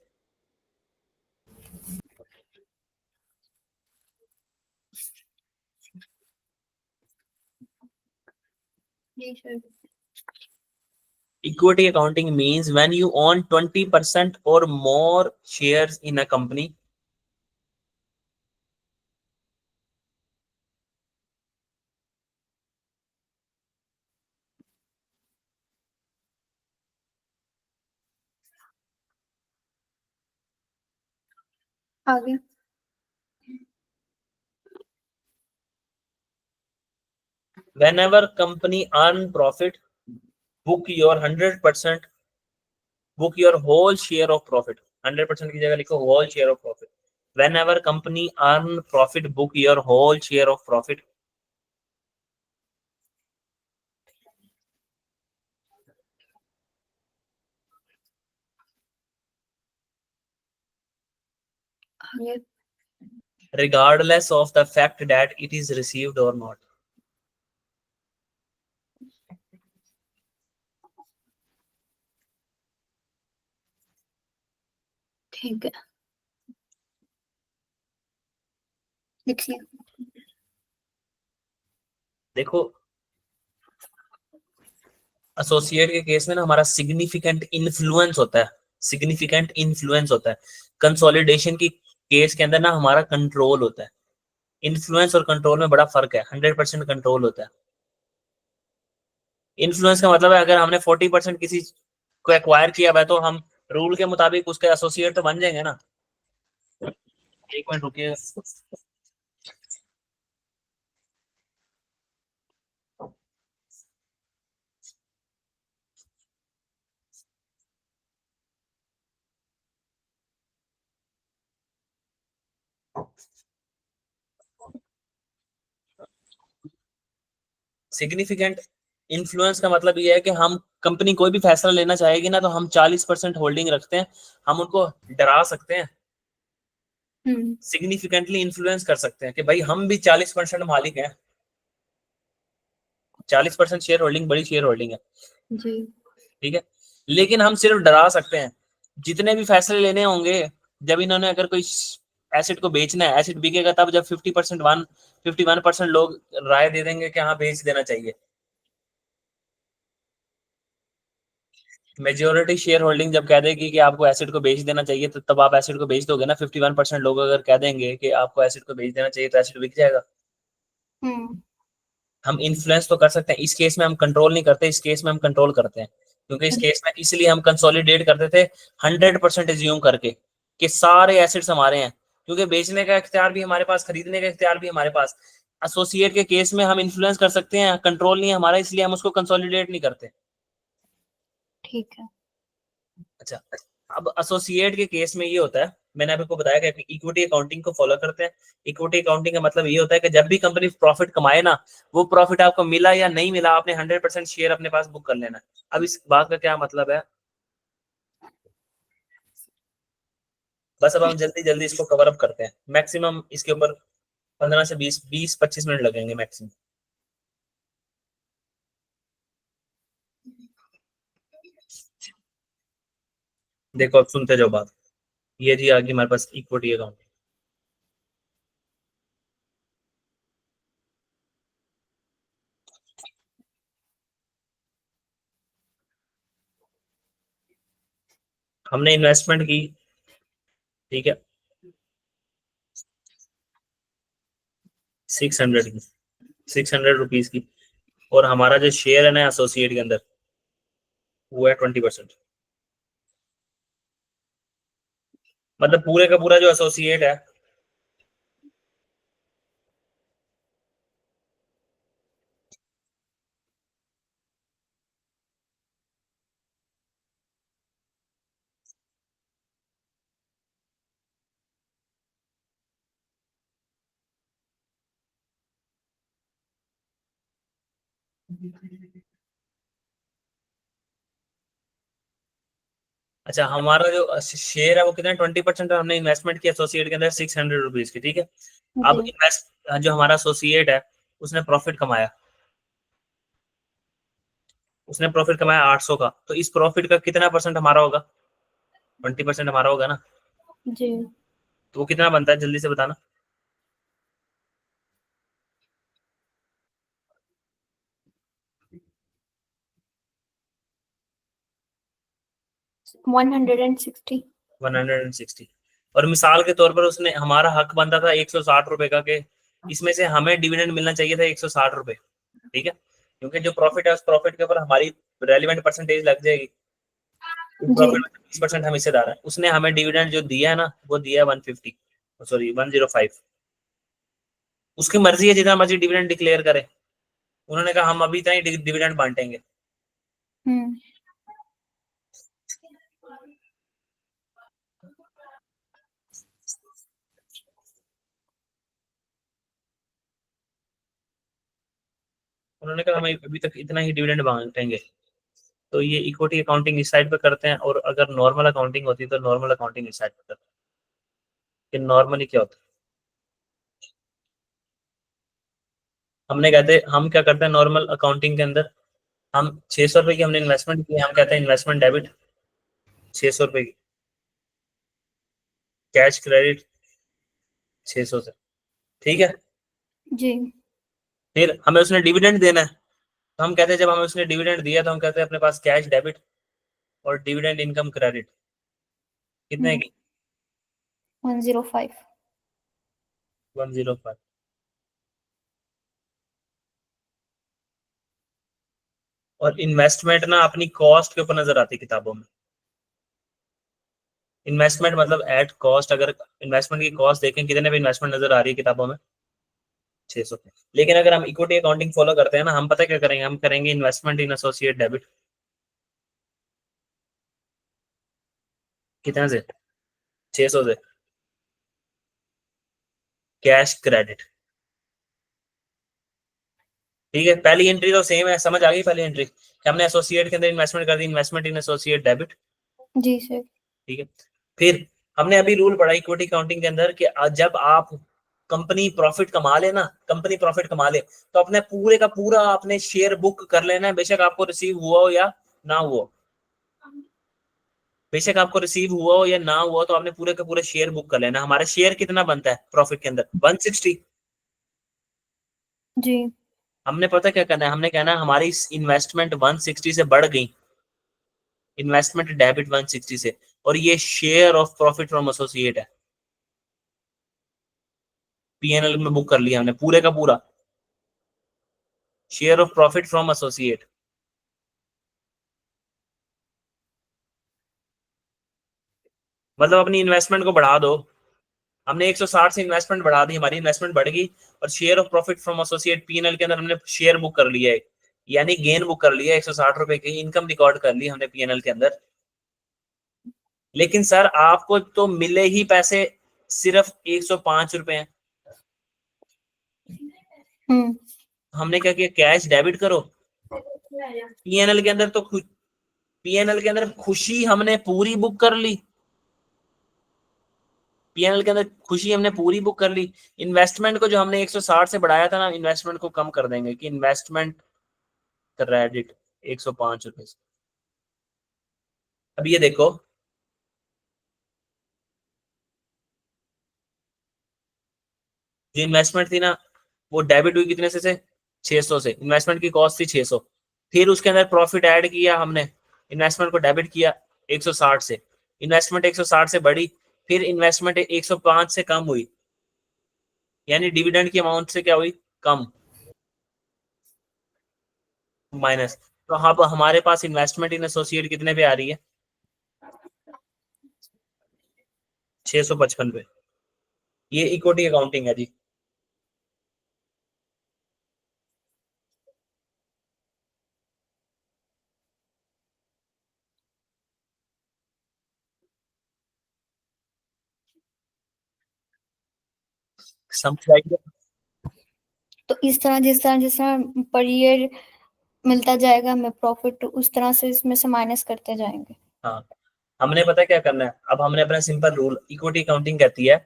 जी sir. Equity accounting means when you own 20% or more shares in a company, आगे। whenever company earn profit, book your 100%, book your whole share of profit। 100% की जगह लिखो whole share of profit। whenever company earn profit, book your whole share of profit। आगे। regardless of the fact that it is received or not। ठीक है, लिखिए। देखो associate के case में ना हमारा सिग्निफिकेंट इन्फ्लुएंस होता है, सिग्निफिकेंट इन्फ्लुएंस होता है। कंसोलिडेशन की केस के अंदर ना हमारा कंट्रोल होता है। इन्फ्लुएंस और कंट्रोल में बड़ा फर्क है। 100% कंट्रोल होता है। इन्फ्लुएंस का मतलब है अगर हमने 40% किसी को एक्वायर किया हुआ है तो हम रूल के मुताबिक उसके एसोसिएट तो बन जाएंगे ना। एक मिनट रुकिए। सिग्निफिकेंट इन्फ्लुएंस का मतलब ये है कि हम कंपनी कोई भी फैसला लेना चाहेगी ना, तो हम 40% होल्डिंग रखते हैं, हम उनको डरा सकते हैं, सिग्निफिकेंटली इन्फ्लुएंस कर सकते हैं कि भाई हम भी 40% मालिक हैं। 40% शेयर होल्डिंग बड़ी शेयर होल्डिंग है जी। ठीक है, लेकिन हम सिर्फ डरा सकते हैं। जितने भी फैसले लेने होंगे, जब इन्होंने अगर कोई एसेट को बेचना है, एसेट बिकेगा तब जब 51% लोग राय दे देंगे कि हाँ बेच देना चाहिए। मेजोरिटी शेयर होल्डिंग जब कह देगी कि आपको एसेट को बेच देना चाहिए, तो तब आप एसेट को बेच दोगे ना। 51% लोग अगर कह देंगे कि आपको एसेट को बेच देना चाहिए, तो एसेट बिक जाएगा। हम इन्फ्लुएंस तो कर सकते हैं, इस केस में हम कंट्रोल नहीं करते, इस केस में हम कंट्रोल करते हैं, क्योंकि इस केस में इसलिए हम कंसोलिडेट करते थे 100% एज्यूम करके कि सारे एसेट्स हमारे हैं, क्योंकि बेचने का इख्तियार भी हमारे पास, खरीदने का इख्तियार भी हमारे पास। एसोसिएट के केस में हम इन्फ्लुएंस कर सकते हैं, कंट्रोल नहीं है हमारा, इसलिए हम उसको कंसोलिडेट नहीं करते। ठीक है। अच्छा, अब एसोसिएट के केस में ये होता है, मैंने आपको बताया कि इक्विटी अकाउंटिंग को फॉलो करते हैं। इक्विटी अकाउंटिंग का मतलब ये होता है कि जब भी कंपनी प्रॉफिट कमाए ना, वो प्रॉफिट आपको मिला या नहीं मिला, आपने 100% शेयर अपने पास बुक कर लेना है। अब इस बात का क्या मतलब है, बस अब हम जल्दी जल्दी इसको कवर अप करते हैं। मैक्सिमम इसके ऊपर 15 से 20-25 मिनट लगेंगे मैक्सिमम। देखो अब सुनते जाओ बात। ये जी आगे हमारे पास इक्विटी अकाउंट, हमने इन्वेस्टमेंट की, ठीक है, 600 की, 600 रुपीज की, और हमारा जो शेयर है ना एसोसिएट के अंदर, वो है 20%। मतलब पूरे का पूरा जो एसोसिएट है, अच्छा हमारा जो शेयर है वो कितना 20%, हमने इन्वेस्टमेंट की एसोसिएट के अंदर 600 रुपीज की, ठीक है। अब जी। इन्वेस्ट जो हमारा एसोसिएट है, उसने प्रॉफिट कमाया, उसने प्रॉफिट कमाया 800 का, तो इस प्रॉफिट का कितना परसेंट हमारा होगा, 20% हमारा होगा ना। जी। तो वो कितना बनता है जल्दी से बताना। 160। 160। और मिसाल के तौर पर उसने, हमारा हक बनता था 160 रुपए का, के इसमें से हमें डिविडेंड मिलना चाहिए था 160 रुपए, ठीक है, क्योंकि जो प्रॉफिट है उस प्रॉफिट के ऊपर हमारी रेलिवेंट परसेंटेज लग जाएगी। उस जी। प्रॉफिट में 20% हम हिस्सेदार है। उसने हमें डिविडेंड जो दिया है ना, वो दिया है 150, सॉरी 105। उसकी मर्जी है जितना मर्जी डिविडेंड डिक्लेयर करे, उन्होंने कहा हम अभी तक डिविडेंड बांटेंगे। हम्म। उन्होंने कहा हम अभी तक इतना ही डिविडेंड बांटेंगे। तो ये इक्विटी अकाउंटिंग इस साइड पे करते हैं, और अगर नॉर्मल अकाउंटिंग होती तो नॉर्मल अकाउंटिंग इस साइड पे करते हैं। कि नॉर्मली क्या होता है, हम क्या करते हैं नॉर्मल अकाउंटिंग के अंदर, हम 600 रुपए की हमने इन्वेस्टमेंट की, हम कहते हैं इन्वेस्टमेंट डेबिट 600 रुपए की, कैश क्रेडिट 600 से, ठीक है। जी। फिर हमें उसने डिविडेंड देना है, तो हम कहते हैं जब हमें उसने डिविडेंड दिया, तो हम कहते हैं अपने पास कैश डेबिट और डिविडेंड इनकम क्रेडिट कितने की, 105। 105। और इन्वेस्टमेंट ना अपनी कॉस्ट के ऊपर नजर आती है किताबों में। इन्वेस्टमेंट मतलब एट कॉस्ट, अगर इन्वेस्टमेंट की कॉस्ट देखें कितने पे इन्वेस्टमेंट नजर आ रही है किताबों में, 600। लेकिन अगर हम इक्विटी अकाउंटिंग फॉलो करते हैं ना, हम पता क्या करेंगे, हम करेंगे इन्वेस्टमेंट इन एसोसिएट डेबिट, कितने से, 600 से। Cash credit. ठीक है, पहली एंट्री तो सेम है, समझ आ गई पहली एंट्री कि हमने एसोसिएट के अंदर इन्वेस्टमेंट कर दी, इन्वेस्टमेंट इन एसोसिएट डेबिट। जी सर। ठीक है, फिर हमने अभी रूल पढ़ा इक्विटी काउंटिंग के अंदर कि जब आप कंपनी प्रॉफिट कमा ले ना, कंपनी प्रॉफिट कमा ले तो अपने पूरे का पूरा अपने शेयर बुक कर लेना है, बेशक आपको रिसीव हुआ हो या ना हुआ हो। बेशक आपको रिसीव हुआ हो या ना हुआ तो आपने पूरे का पूरे शेयर बुक कर लेना। हमारा शेयर कितना बनता है प्रॉफिट के अंदर 160। जी। हमने पता क्या करना है, हमने कहना है हमारी इन्वेस्टमेंट 160 से बढ़ गई, इन्वेस्टमेंट डेबिट 160 से, और ये share of profit from associate है, पीएनएल में बुक कर लिया हमने पूरे का पूरा share of profit from associate. मतलब अपनी इन्वेस्टमेंट को बढ़ा दो, हमने 160 से इन्वेस्टमेंट बढ़ा दी, हमारी इन्वेस्टमेंट बढ़ गई, और share of profit from associate PNL के अंदर हमने शेयर बुक कर लिया है, यानी गेन बुक कर लिया 160 रुपए की इनकम रिकॉर्ड कर ली हमने पीएनएल के अंदर। लेकिन सर आपको तो मिले ही पैसे सिर्फ 105 रुपए हैं। हमने क्या किया, कैश डेबिट करो। पीएनएल के अंदर तो पीएनएल के अंदर खुशी हमने पूरी बुक कर ली, पीएनएल के अंदर खुशी हमने पूरी बुक कर ली। इन्वेस्टमेंट को जो हमने 160 से बढ़ाया था ना, इन्वेस्टमेंट को कम कर देंगे कि इन्वेस्टमेंट क्रेडिट 105 रुपए से। अब ये देखो, जो इन्वेस्टमेंट थी ना वो डेबिट हुई कितने से 600 से, इन्वेस्टमेंट की कॉस्ट थी 600। फिर उसके अंदर प्रॉफिट ऐड किया हमने, इन्वेस्टमेंट को डेबिट किया 160 से, इन्वेस्टमेंट 160 से बढ़ी, फिर इन्वेस्टमेंट 105 से कम हुई, यानी डिविडेंड की अमाउंट से क्या हुई, कम, माइनस। तो अब हमारे पास इन्वेस्टमेंट इन एसोसिएट कितने पे आ रही है, 655 पे। ये इक्विटी अकाउंटिंग है जी। समझ आई क्या? तो इस तरह जिस तरह पर ईयर मिलता जाएगा हमें प्रॉफिट, उस तरह से इसमें से माइनस करते जाएंगे। हाँ, हमने पता क्या करना है, अब हमने अपना सिंपल रूल, इक्विटी अकाउंटिंग कहती है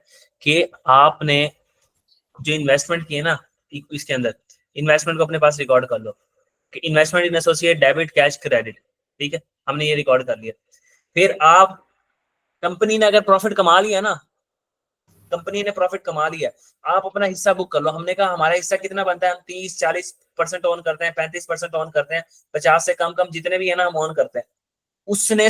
कि आपने जो इन्वेस्टमेंट की है ना, इसके अंदर इन्वेस्टमेंट को अपने पास रिकॉर्ड कर लो कि investment in associate debit cash credit. ठीक है, हमने ये रिकॉर्ड कर लिया। फिर आप, कंपनी ने अगर प्रॉफिट कमा लिया ना, कंपनी ने प्रॉफिट कमा लिया, आप अपना हिस्सा बुक कर लो। हमने कहा हमारा हिस्सा कितना बनता है, हम 30-40% ऑन करते हैं, 35% ऑन करते हैं, 50 से कम कम जितने भी है ना हम ऑन करते हैं। उसने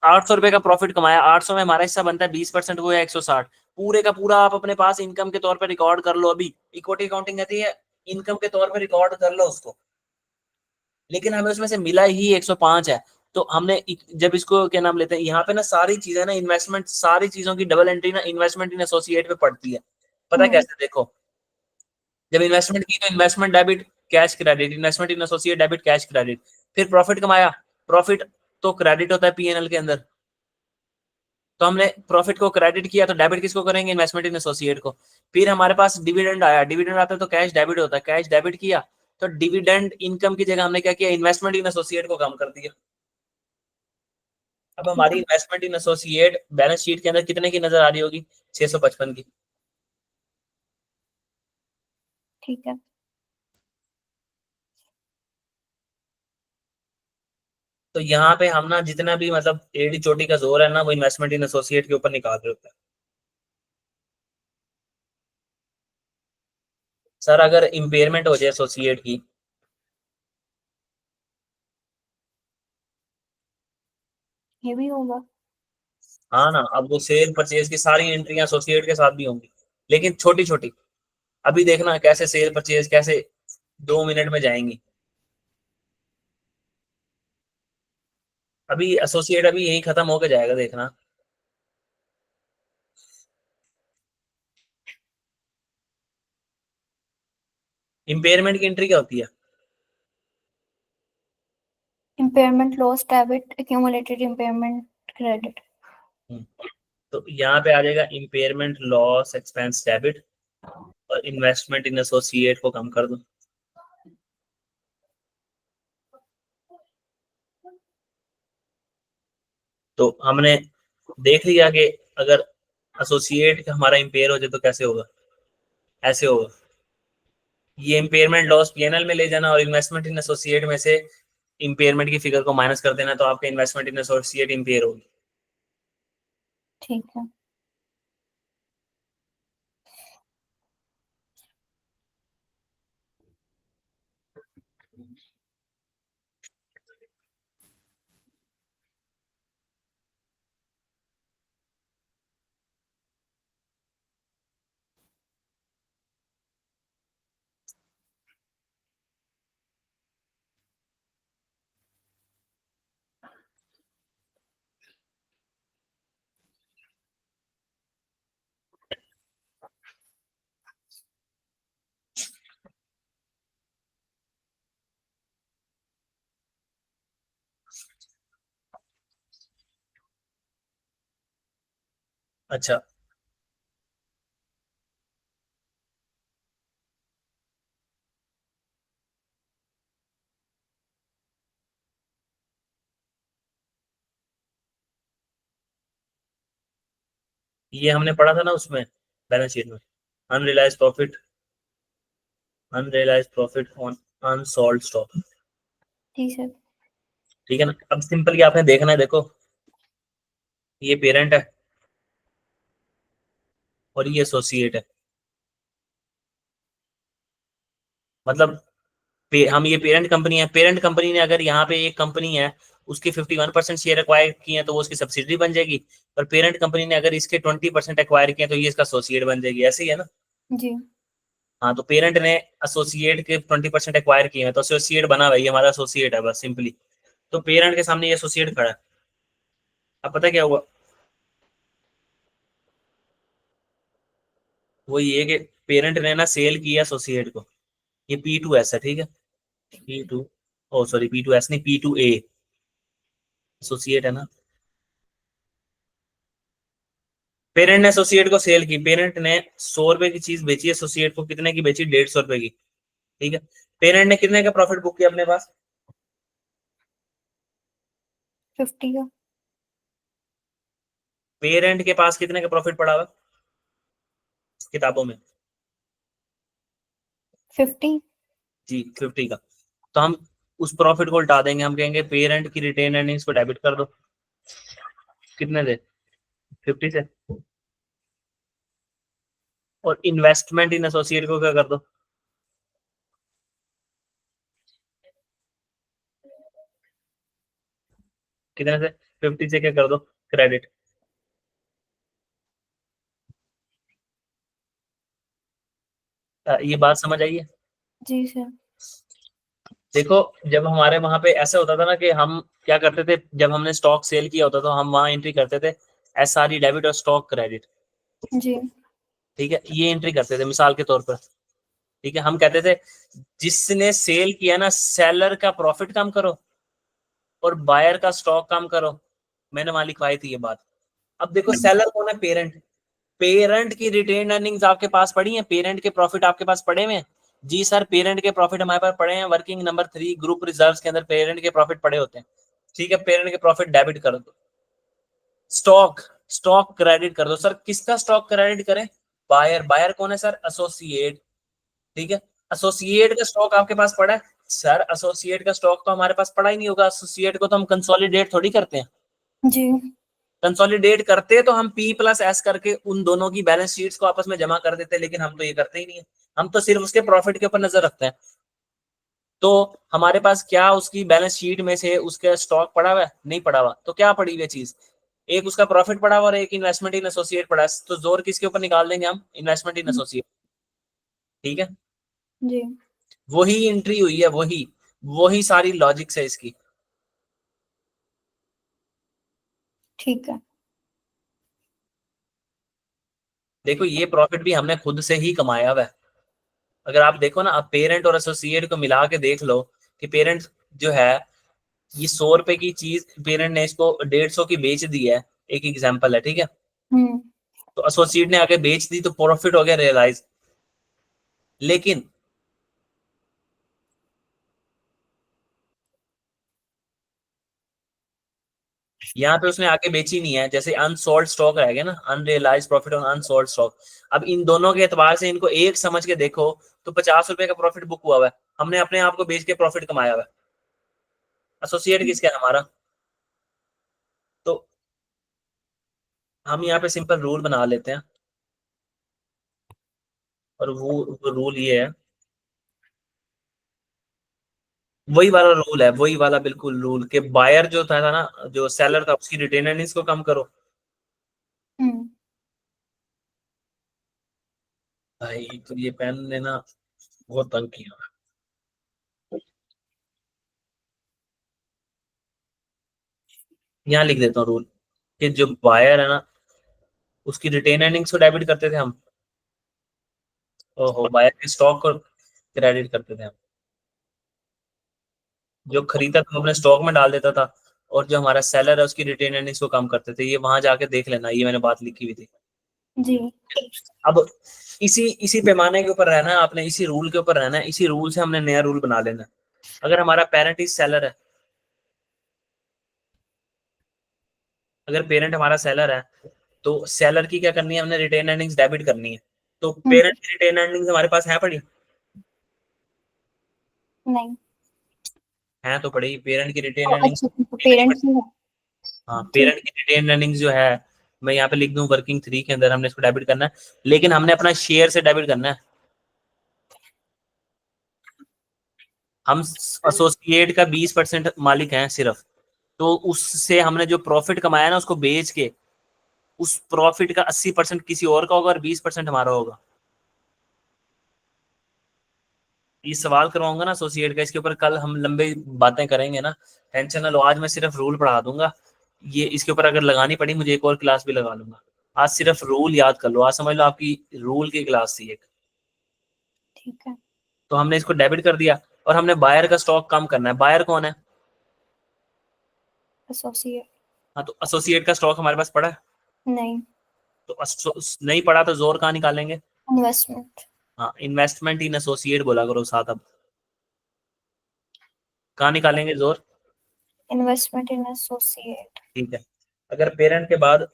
800 रुपए का प्रॉफिट कमाया, 800 में हमारा हिस्सा बनता है 20%, वो है 160। पूरे का पूरा आप अपने पास इनकम के तौर पर रिकॉर्ड कर लो। अभी इक्विटी अकाउंटिंग कहती है इनकम के तौर पर रिकॉर्ड कर लो उसको, लेकिन हमें उसमें से मिला ही 105 है। तो हमने जब इसको क्या नाम लेते हैं, यहाँ पे ना सारी चीजें ना इन्वेस्टमेंट, सारी चीजों की डबल एंट्री ना इन्वेस्टमेंट इन एसोसिएट पे पड़ती है। पता कैसे, देखो, जब इन्वेस्टमेंट की तो investment debit cash credit, investment in associate debit cash credit. फिर प्रॉफिट कमाया, प्रॉफिट तो क्रेडिट होता है पीएनएल के अंदर, तो हमने प्रॉफिट को क्रेडिट किया तो डेबिट किसको करेंगे, इन्वेस्टमेंट इन एसोसिएट को। फिर हमारे पास डिविडेंड आया, डिविडेंड आता है तो कैश डेबिट होता है, कैश डेबिट किया तो डिविडेंड इनकम की जगह हमने क्या किया, इन्वेस्टमेंट इन एसोसिएट को कम कर दिया। अब हमारी investment in associate balance sheet के अंदर कितने की नजर आ रही होगी, 655 की। ठीक है। तो यहाँ पे हम ना जितना भी मतलब एड़ी चोटी का जोर है ना, वो इन्वेस्टमेंट इन एसोसिएट के ऊपर निकाल रहे होते हैं। सर अगर इम्पेयरमेंट हो जाए एसोसिएट की, ये भी होगा। हाँ ना, अब वो सेल परचेज की सारी एंट्रियां एसोसिएट के साथ भी होंगी, लेकिन छोटी छोटी। अभी देखना कैसे सेल परचेज कैसे 2 मिनट में जाएंगी। अभी एसोसिएट अभी यही खत्म होके जाएगा, देखना। इम्पेयरमेंट की एंट्री क्या होती है, impairment loss debit accumulated impairment credit. तो यहाँ पे आ जाएगा इम्पेयरमेंट लॉस एक्सपेंस डेबिट। और इन्वेस्टमेंट इन एसोसिएट को कम कर दो। तो हमने देख लिया कि अगर एसोसिएट हमारा इम्पेयर हो जाए तो कैसे होगा, ऐसे होगा। ये इम्पेयरमेंट लॉस पीएनएल में ले जाना और इन्वेस्टमेंट इन एसोसिएट में से इम्पेयरमेंट की फिगर को माइनस कर देना, तो आपका इन्वेस्टमेंट इन एसोसिएट इम्पेयर होगी। ठीक है। अच्छा, ये हमने पढ़ा था ना उसमें बैलेंस शीट में, unrealise profit, unrealise profit on unsold stock. जी सर। ठीक है ना। अब सिंपल आपने देखना है, देखो ये पेरेंट है और ये एसोसिएट है। मतलब हम ये पेरेंट कंपनी है, पेरेंट कंपनी ने अगर यहाँ पे एक कंपनी है उसके 51% शेयर एक्वायर किए हैं तो वो उसकी सब्सिडरी बन जाएगी, और पेरेंट कंपनी ने अगर इसके 20% एक्वायर किए हैं तो ये इसका एसोसिएट बन जाएगी, ऐसे ही है ना। जी। हाँ, तो पेरेंट ने एसोसिएट के 20% एक्वायर किए हैं तो एसोसिएट बना भाई, हमारा एसोसिएट है बस सिंपली। तो पेरेंट के सामने ये एसोसिएट खड़ा है। अब पता क्या हुआ, वो ये कि पेरेंट ने ना सेल किया एसोसिएट को, ये P2S है, ठीक है। P2, ओ सॉरी P2S नहीं, P2A एसोसिएट है ना। पेरेंट ने एसोसिएट को सेल की, पेरेंट ने 100 रुपए की चीज बेची एसोसिएट को, कितने की बेची, 150 रुपए की, ठीक है। पेरेंट ने कितने का प्रॉफिट बुक किया अपने पास, 50 का। पेरेंट के पास कितने का प्रॉफिट पड़ा हुआ किताबों में, 50। जी 50 का। तो हम उस प्रॉफिट को उल्टा देंगे, हम कहेंगे पेरेंट की रिटेन अर्निंग्स को डेबिट कर दो, कितने से, 50 से। और इन्वेस्टमेंट इन एसोसिएट को क्या कर दो, कितने से, 50 से क्या कर दो, क्रेडिट। ये बात समझ आई है। जी सर। देखो जब हमारे वहां पे ऐसा होता था ना कि हम क्या करते थे, जब हमने स्टॉक सेल किया होता तो हम वहां एंट्री करते थे SRE डेबिट और स्टॉक क्रेडिट, जी। ठीक है। ये एंट्री करते थे मिसाल के तौर पर, ठीक है। हम कहते थे जिसने सेल किया ना, सेलर का प्रॉफिट कम करो और बायर का स्टॉक कम करो। मैंने वहां लिखवाई थी ये बात। अब देखो सेलर कौन है, पेरेंट। पेरेंट की रिटेन अर्निंग्स आपके पास पड़ी हैं, पेरेंट के प्रॉफिट आपके पास पड़े हुए हैं। जी सर, पेरेंट के प्रॉफिट हमारे पास पड़े हैं, वर्किंग नंबर 3 ग्रुप रिजर्व्स के अंदर पेरेंट के प्रॉफिट पड़े होते हैं, ठीक है। पेरेंट के प्रॉफिट डेबिट कर दो, स्टॉक, स्टॉक क्रेडिट कर दो। सर किसका स्टॉक क्रेडिट करें, बायर, बायर कौन है सर, एसोसिएट, ठीक है। एसोसिएट का स्टॉक आपके पास पड़ा है, सर एसोसिएट का स्टॉक तो हमारे पास पड़ा ही नहीं होगा, एसोसिएट को तो हम कंसोलिडेट थोड़ी करते हैं। जी। कंसोलिडेट करते तो हम P+S करके उन दोनों की बैलेंस शीट्स को आपस में जमा कर देते, लेकिन हम तो ये करते ही नहीं है। हम तो सिर्फ उसके प्रॉफिट के ऊपर नजर रखते हैं। तो हमारे पास क्या उसकी बैलेंस शीट में से उसका स्टॉक पड़ा हुआ है, नहीं पड़ा हुआ, तो क्या पड़ी हुई चीज, एक उसका प्रॉफिट पड़ा हुआ और एक इन्वेस्टमेंट इन एसोसिएट पड़ा है। तो जोर किसके ऊपर निकाल देंगे हम, इन्वेस्टमेंट इन एसोसिएट, ठीक है। जी। वही एंट्री हुई है, वही वही सारी लॉजिक्स है इसकी। ठीक है। देखो ये प्रॉफिट भी हमने खुद से ही कमाया हुआ है। अगर आप देखो ना, आप पेरेंट और एसोसिएट को मिला के देख लो कि पेरेंट जो है ये 100 रुपए की चीज पेरेंट ने इसको 150 की बेच दी है, एक एग्जाम्पल है, ठीक है। हम्म। तो एसोसिएट ने आगे बेच दी तो प्रॉफिट हो गया रियलाइज, लेकिन यहाँ पे उसने आके बेची नहीं है, जैसे अनसोल्ड स्टॉक रह गया ना, unrealise profit on unsold stock. अब इन दोनों के एतबार से इनको एक समझ के देखो तो 50 रुपए का प्रॉफिट बुक हुआ हुआ है, हमने अपने आप को बेच के प्रॉफिट कमाया हुआ है। एसोसिएट किसका है? हमारा। तो हम यहाँ पे सिंपल रूल बना लेते हैं, और वो रूल ये है, वही वाला रूल है, वही वाला बिल्कुल रूल के बायर जो था ना, जो सेलर था, उसकी रिटेन अर्निंग्स को कम करो। हम्म। भाई तो ये पेन ने ना बहुत तंग किया। यहाँ लिख देता हूँ रूल, कि जो बायर है ना, उसकी रिटेन अर्निंग्स को डेबिट करते थे हम, ओहो, बायर के स्टॉक को क्रेडिट करते थे हम। जो खरीदा था वो अपने स्टॉक में डाल देता था, और जो हमारा सेलर है उसकी रिटेन अर्निंग्स को कम करते थे। ये वहां जाके देख लेना, ये मैंने बात लिखी हुई थी। जी। अब इसी इसी पैमाने के ऊपर रहना है आपने, इसी रूल के ऊपर रहना है, इसी रूल से हमने नया रूल बना लेना है। अगर हमारा पेरेंट ही सेलर है, अगर पेरेंट हमारा सेलर है, तो सेलर की क्या करनी है, हमने रिटेन अर्निंग्स डेबिट करनी है। तो हम्म। पेरेंट की रिटेन अर्निंग्स हमारे पास है पड़ी, नहीं। है तो पड़ी पेरेंट की रिटेन ओ अर्निंग्स। अच्छा, पेरेंट की है। हाँ, ठीक। पेरेंट की रिटेन अर्निंग्स जो है, मैं यहाँ पे लिख दूं वर्किंग 3 के अंदर हमने इसको डेबिट करना है, लेकिन हमने अपना शेयर से डेबिट करना है। हम एसोसिएट का 20% मालिक हैं सिर्फ, तो उससे हमने जो प्रॉफिट कमाया ना, उसको बेच के उस प्रॉफिट का 80% किसी और का होगा और 20% हमारा होगा। ये सवाल करवाऊंगा ना एसोसिएट का, इसके ऊपर कल हम लंबे बातें करेंगे ना, टेंशन ना लो, आज मैं सिर्फ रूल पढ़ा दूंगा। ये इसके ऊपर अगर लगानी पड़ी मुझे एक और क्लास भी लगा लूंगा। आज सिर्फ रूल याद कर लो, आज समझ लो आपकी रूल की क्लास थी एक। ठीक है। तो हमने इसको डेबिट कर दिया, और हमने बायर का स्टॉक कम करना है। बायर कौन है? एसोसिएट। हाँ, तो एसोसिएट का स्टॉक हमारे पास पड़ा है। नहीं। तो नहीं पड़ा तो जोर कहाँ निकालेंगे? इन्वेस्टमेंट। हाँ, इन्वेस्टमेंट इन एसोसिएट बोला करो साथ। अब कहाँ निकालेंगे जोर? Investment in associate. ठीक है। अगर पेरेंट के बाद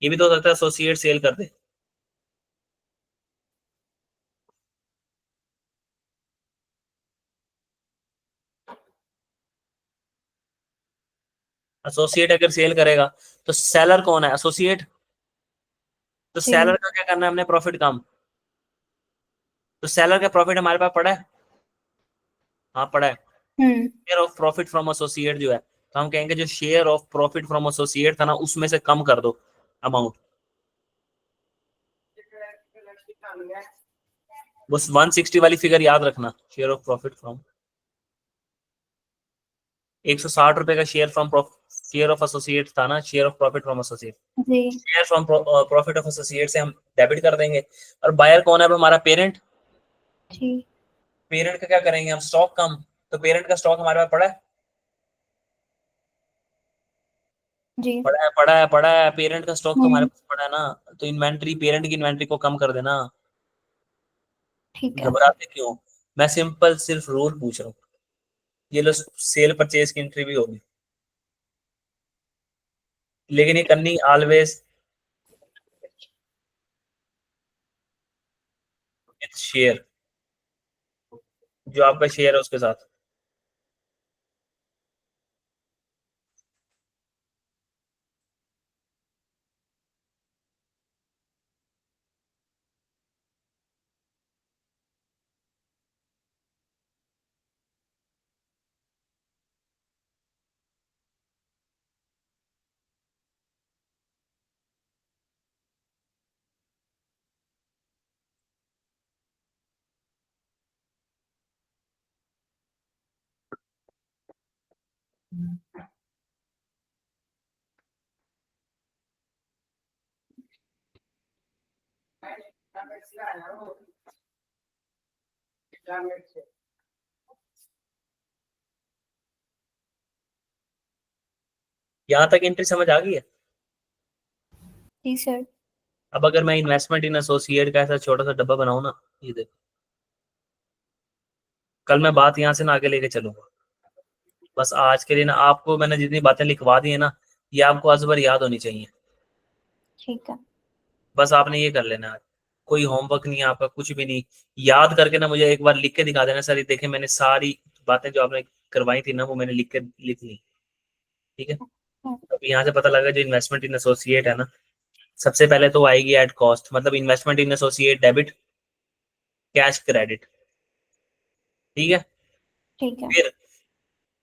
ये भी तो हो सकता है एसोसिएट सेल कर दे। एसोसिएट अगर सेल करेगा तो सेलर कौन है? एसोसिएट। तो जी। सेलर का क्या करना है हमने? प्रॉफिट कम। तो सेलर का प्रॉफिट हमारे पास पड़ा है। हाँ, पड़ा है। हम्म। Share of profit from associate जो है, तो हम कहेंगे जो share of profit from associate था ना, उसमें से कम कर दो अमाउंट। बस 160 वाली फिगर याद रखना, शेयर ऑफ प्रॉफिट फ्रॉम 160 रुपए का शेयर ऑफ एसोसिएट था ना, share of profit from associate. जी। Share from profit of associate से हम डेबिट कर देंगे। और बायर कौन है? अब हमारा पेरेंट। जी। पेरेंट का क्या करेंगे हम? स्टॉक कम। तो पेरेंट का स्टॉक हमारे पास पड़ा है, जी। पड़ा है, पड़ा है, पड़ा है। पेरेंट का स्टॉक तो हमारे हम्म। पास पड़ा है ना। तो इन्वेंट्री, पेरेंट की इन्वेंट्री को कम कर देना। ठीक है। घबराते क्यों? मैं सिंपल सिर्फ रूल पूछ रहा हूँ। ये लो, सेल परचेज की एंट्री भी होगी, लेकिन ये करनी ऑलवेज विथ शेयर, जो आपका शेयर है उसके साथ। यहाँ तक एंट्री समझ आ गई है? जी सर। अब अगर मैं इन्वेस्टमेंट इन एसोसिएट का ऐसा छोटा सा डब्बा बनाऊं ना, ये देखो, कल मैं बात यहाँ से ना आगे लेके चलूंगा। बस आज के लिए ना आपको मैंने जितनी बातें लिखवा दी है ना, ये आपको अजबर याद होनी चाहिए। ठीक है। बस आपने ये कर लेना है, कोई होमवर्क नहीं है आपका, कुछ भी नहीं। याद करके ना मुझे एक बार लिख के दिखा देना सर, ये देखे मैंने सारी बातें जो आपने करवाई थी ना वो मैंने लिख ली। ठीक है। हम्म, अब यहाँ से पता लगा जो इन्वेस्टमेंट इन एसोसिएट है ना, सबसे पहले तो आएगी एट कॉस्ट, मतलब investment in associate debit, cash credit. ठीक है। ठीक है। फिर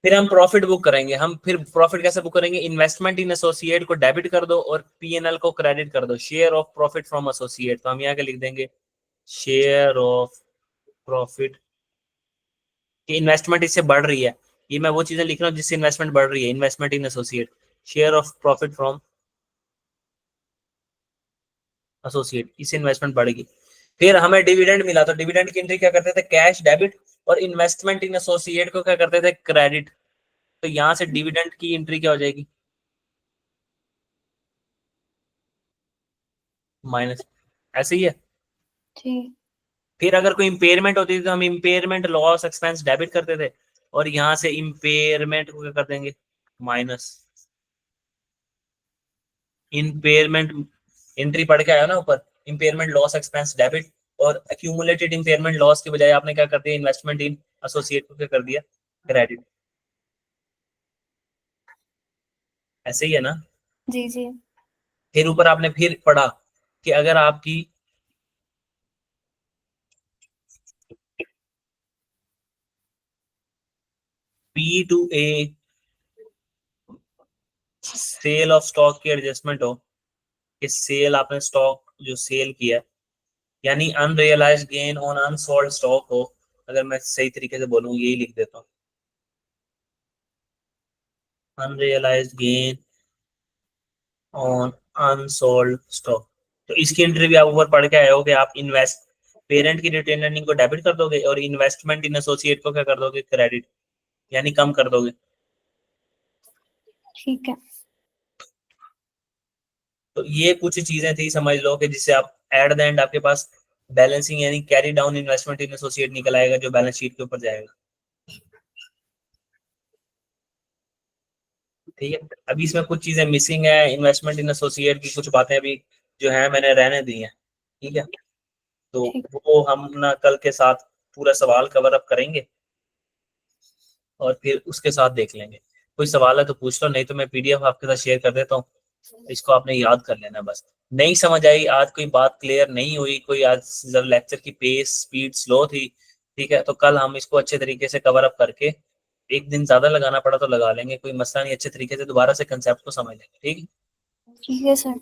फिर हम प्रॉफिट बुक करेंगे। हम फिर प्रॉफिट कैसे बुक करेंगे? इन्वेस्टमेंट इन एसोसिएट को डेबिट कर दो और पीएनएल को क्रेडिट कर दो, share of profit from associate. तो हम यहाँ के लिख देंगे शेयर ऑफ प्रॉफिट, कि इन्वेस्टमेंट इससे बढ़ रही है। ये मैं वो चीजें लिख रहा हूँ जिससे इन्वेस्टमेंट बढ़ रही है, investment in associate, share of profit from associate, इससे इन्वेस्टमेंट बढ़ेगी। फिर हमें डिविडेंड मिला, तो डिविडेंड की एंट्री क्या करते थे? कैश डेबिट, और इन्वेस्टमेंट इन एसोसिएट को क्या करते थे? क्रेडिट। तो यहाँ से डिविडेंड की एंट्री क्या हो जाएगी? माइनस, ऐसे ही है। ठीक। फिर अगर कोई इम्पेयरमेंट होती थी तो हम इम्पेयरमेंट लॉस एक्सपेंस डेबिट करते थे, और यहाँ से इम्पेयरमेंट को क्या कर देंगे? माइनस। इम्पेयरमेंट एंट्री पढ़ के आया ना ऊपर, इम्पेयरमेंट लॉस एक्सपेंस डेबिट, और एक्यूमुलेटेड इम्पेयरमेंट लॉस की बजाय आपने क्या कर दिया? इन्वेस्टमेंट इन एसोसिएट को क्या कर दिया? क्रेडिट। ऐसे ही है ना? जी जी। फिर ऊपर आपने फिर पढ़ा कि अगर आपकी P to A sale of stock की एडजस्टमेंट हो, कि सेल आपने स्टॉक जो सेल किया है, यानी unrealised gain on unsold stock हो, अगर मैं सही तरीके से बोलूँ यही लिख देता हूँ, unrealised gain on unsold stock. तो इसकी एंट्री भी आप ऊपर पढ़ के आए हो कि आप इन्वेस्ट पेरेंट की रिटेन अर्निंग को डेबिट कर दोगे और इन्वेस्टमेंट इन एसोसिएट को क्या कर दोगे? क्रेडिट, यानी कम कर दोगे। ठीक है। तो ये कुछ चीजें थी, समझ लो, कि जिससे आप एट द एंड आपके पास बैलेंसिंग यानी carry down investment in associate निकल आएगा, जो बैलेंस शीट के ऊपर जाएगा। ठीक है। अभी इसमें कुछ चीजें मिसिंग है इन्वेस्टमेंट इन एसोसिएट की, कुछ बातें अभी जो है मैंने रहने दी हैं। ठीक है। तो ठीक। वो हम ना कल के साथ पूरा सवाल कवर अप करेंगे, और फिर उसके साथ देख लेंगे। कोई सवाल है तो पूछ लो, नहीं तो मैं पीडीएफ आपके साथ शेयर कर देता हूँ, इसको आपने याद कर लेना बस। नहीं समझ आई आज, कोई बात क्लियर नहीं हुई, कोई आज जब लेक्चर की पेस स्पीड स्लो थी, ठीक है, तो कल हम इसको अच्छे तरीके से कवर अप करके, एक दिन ज्यादा लगाना पड़ा तो लगा लेंगे, कोई मसला नहीं, अच्छे तरीके से दोबारा से कंसेप्ट को समझ लेंगे। ठीक है। ठीक है सर।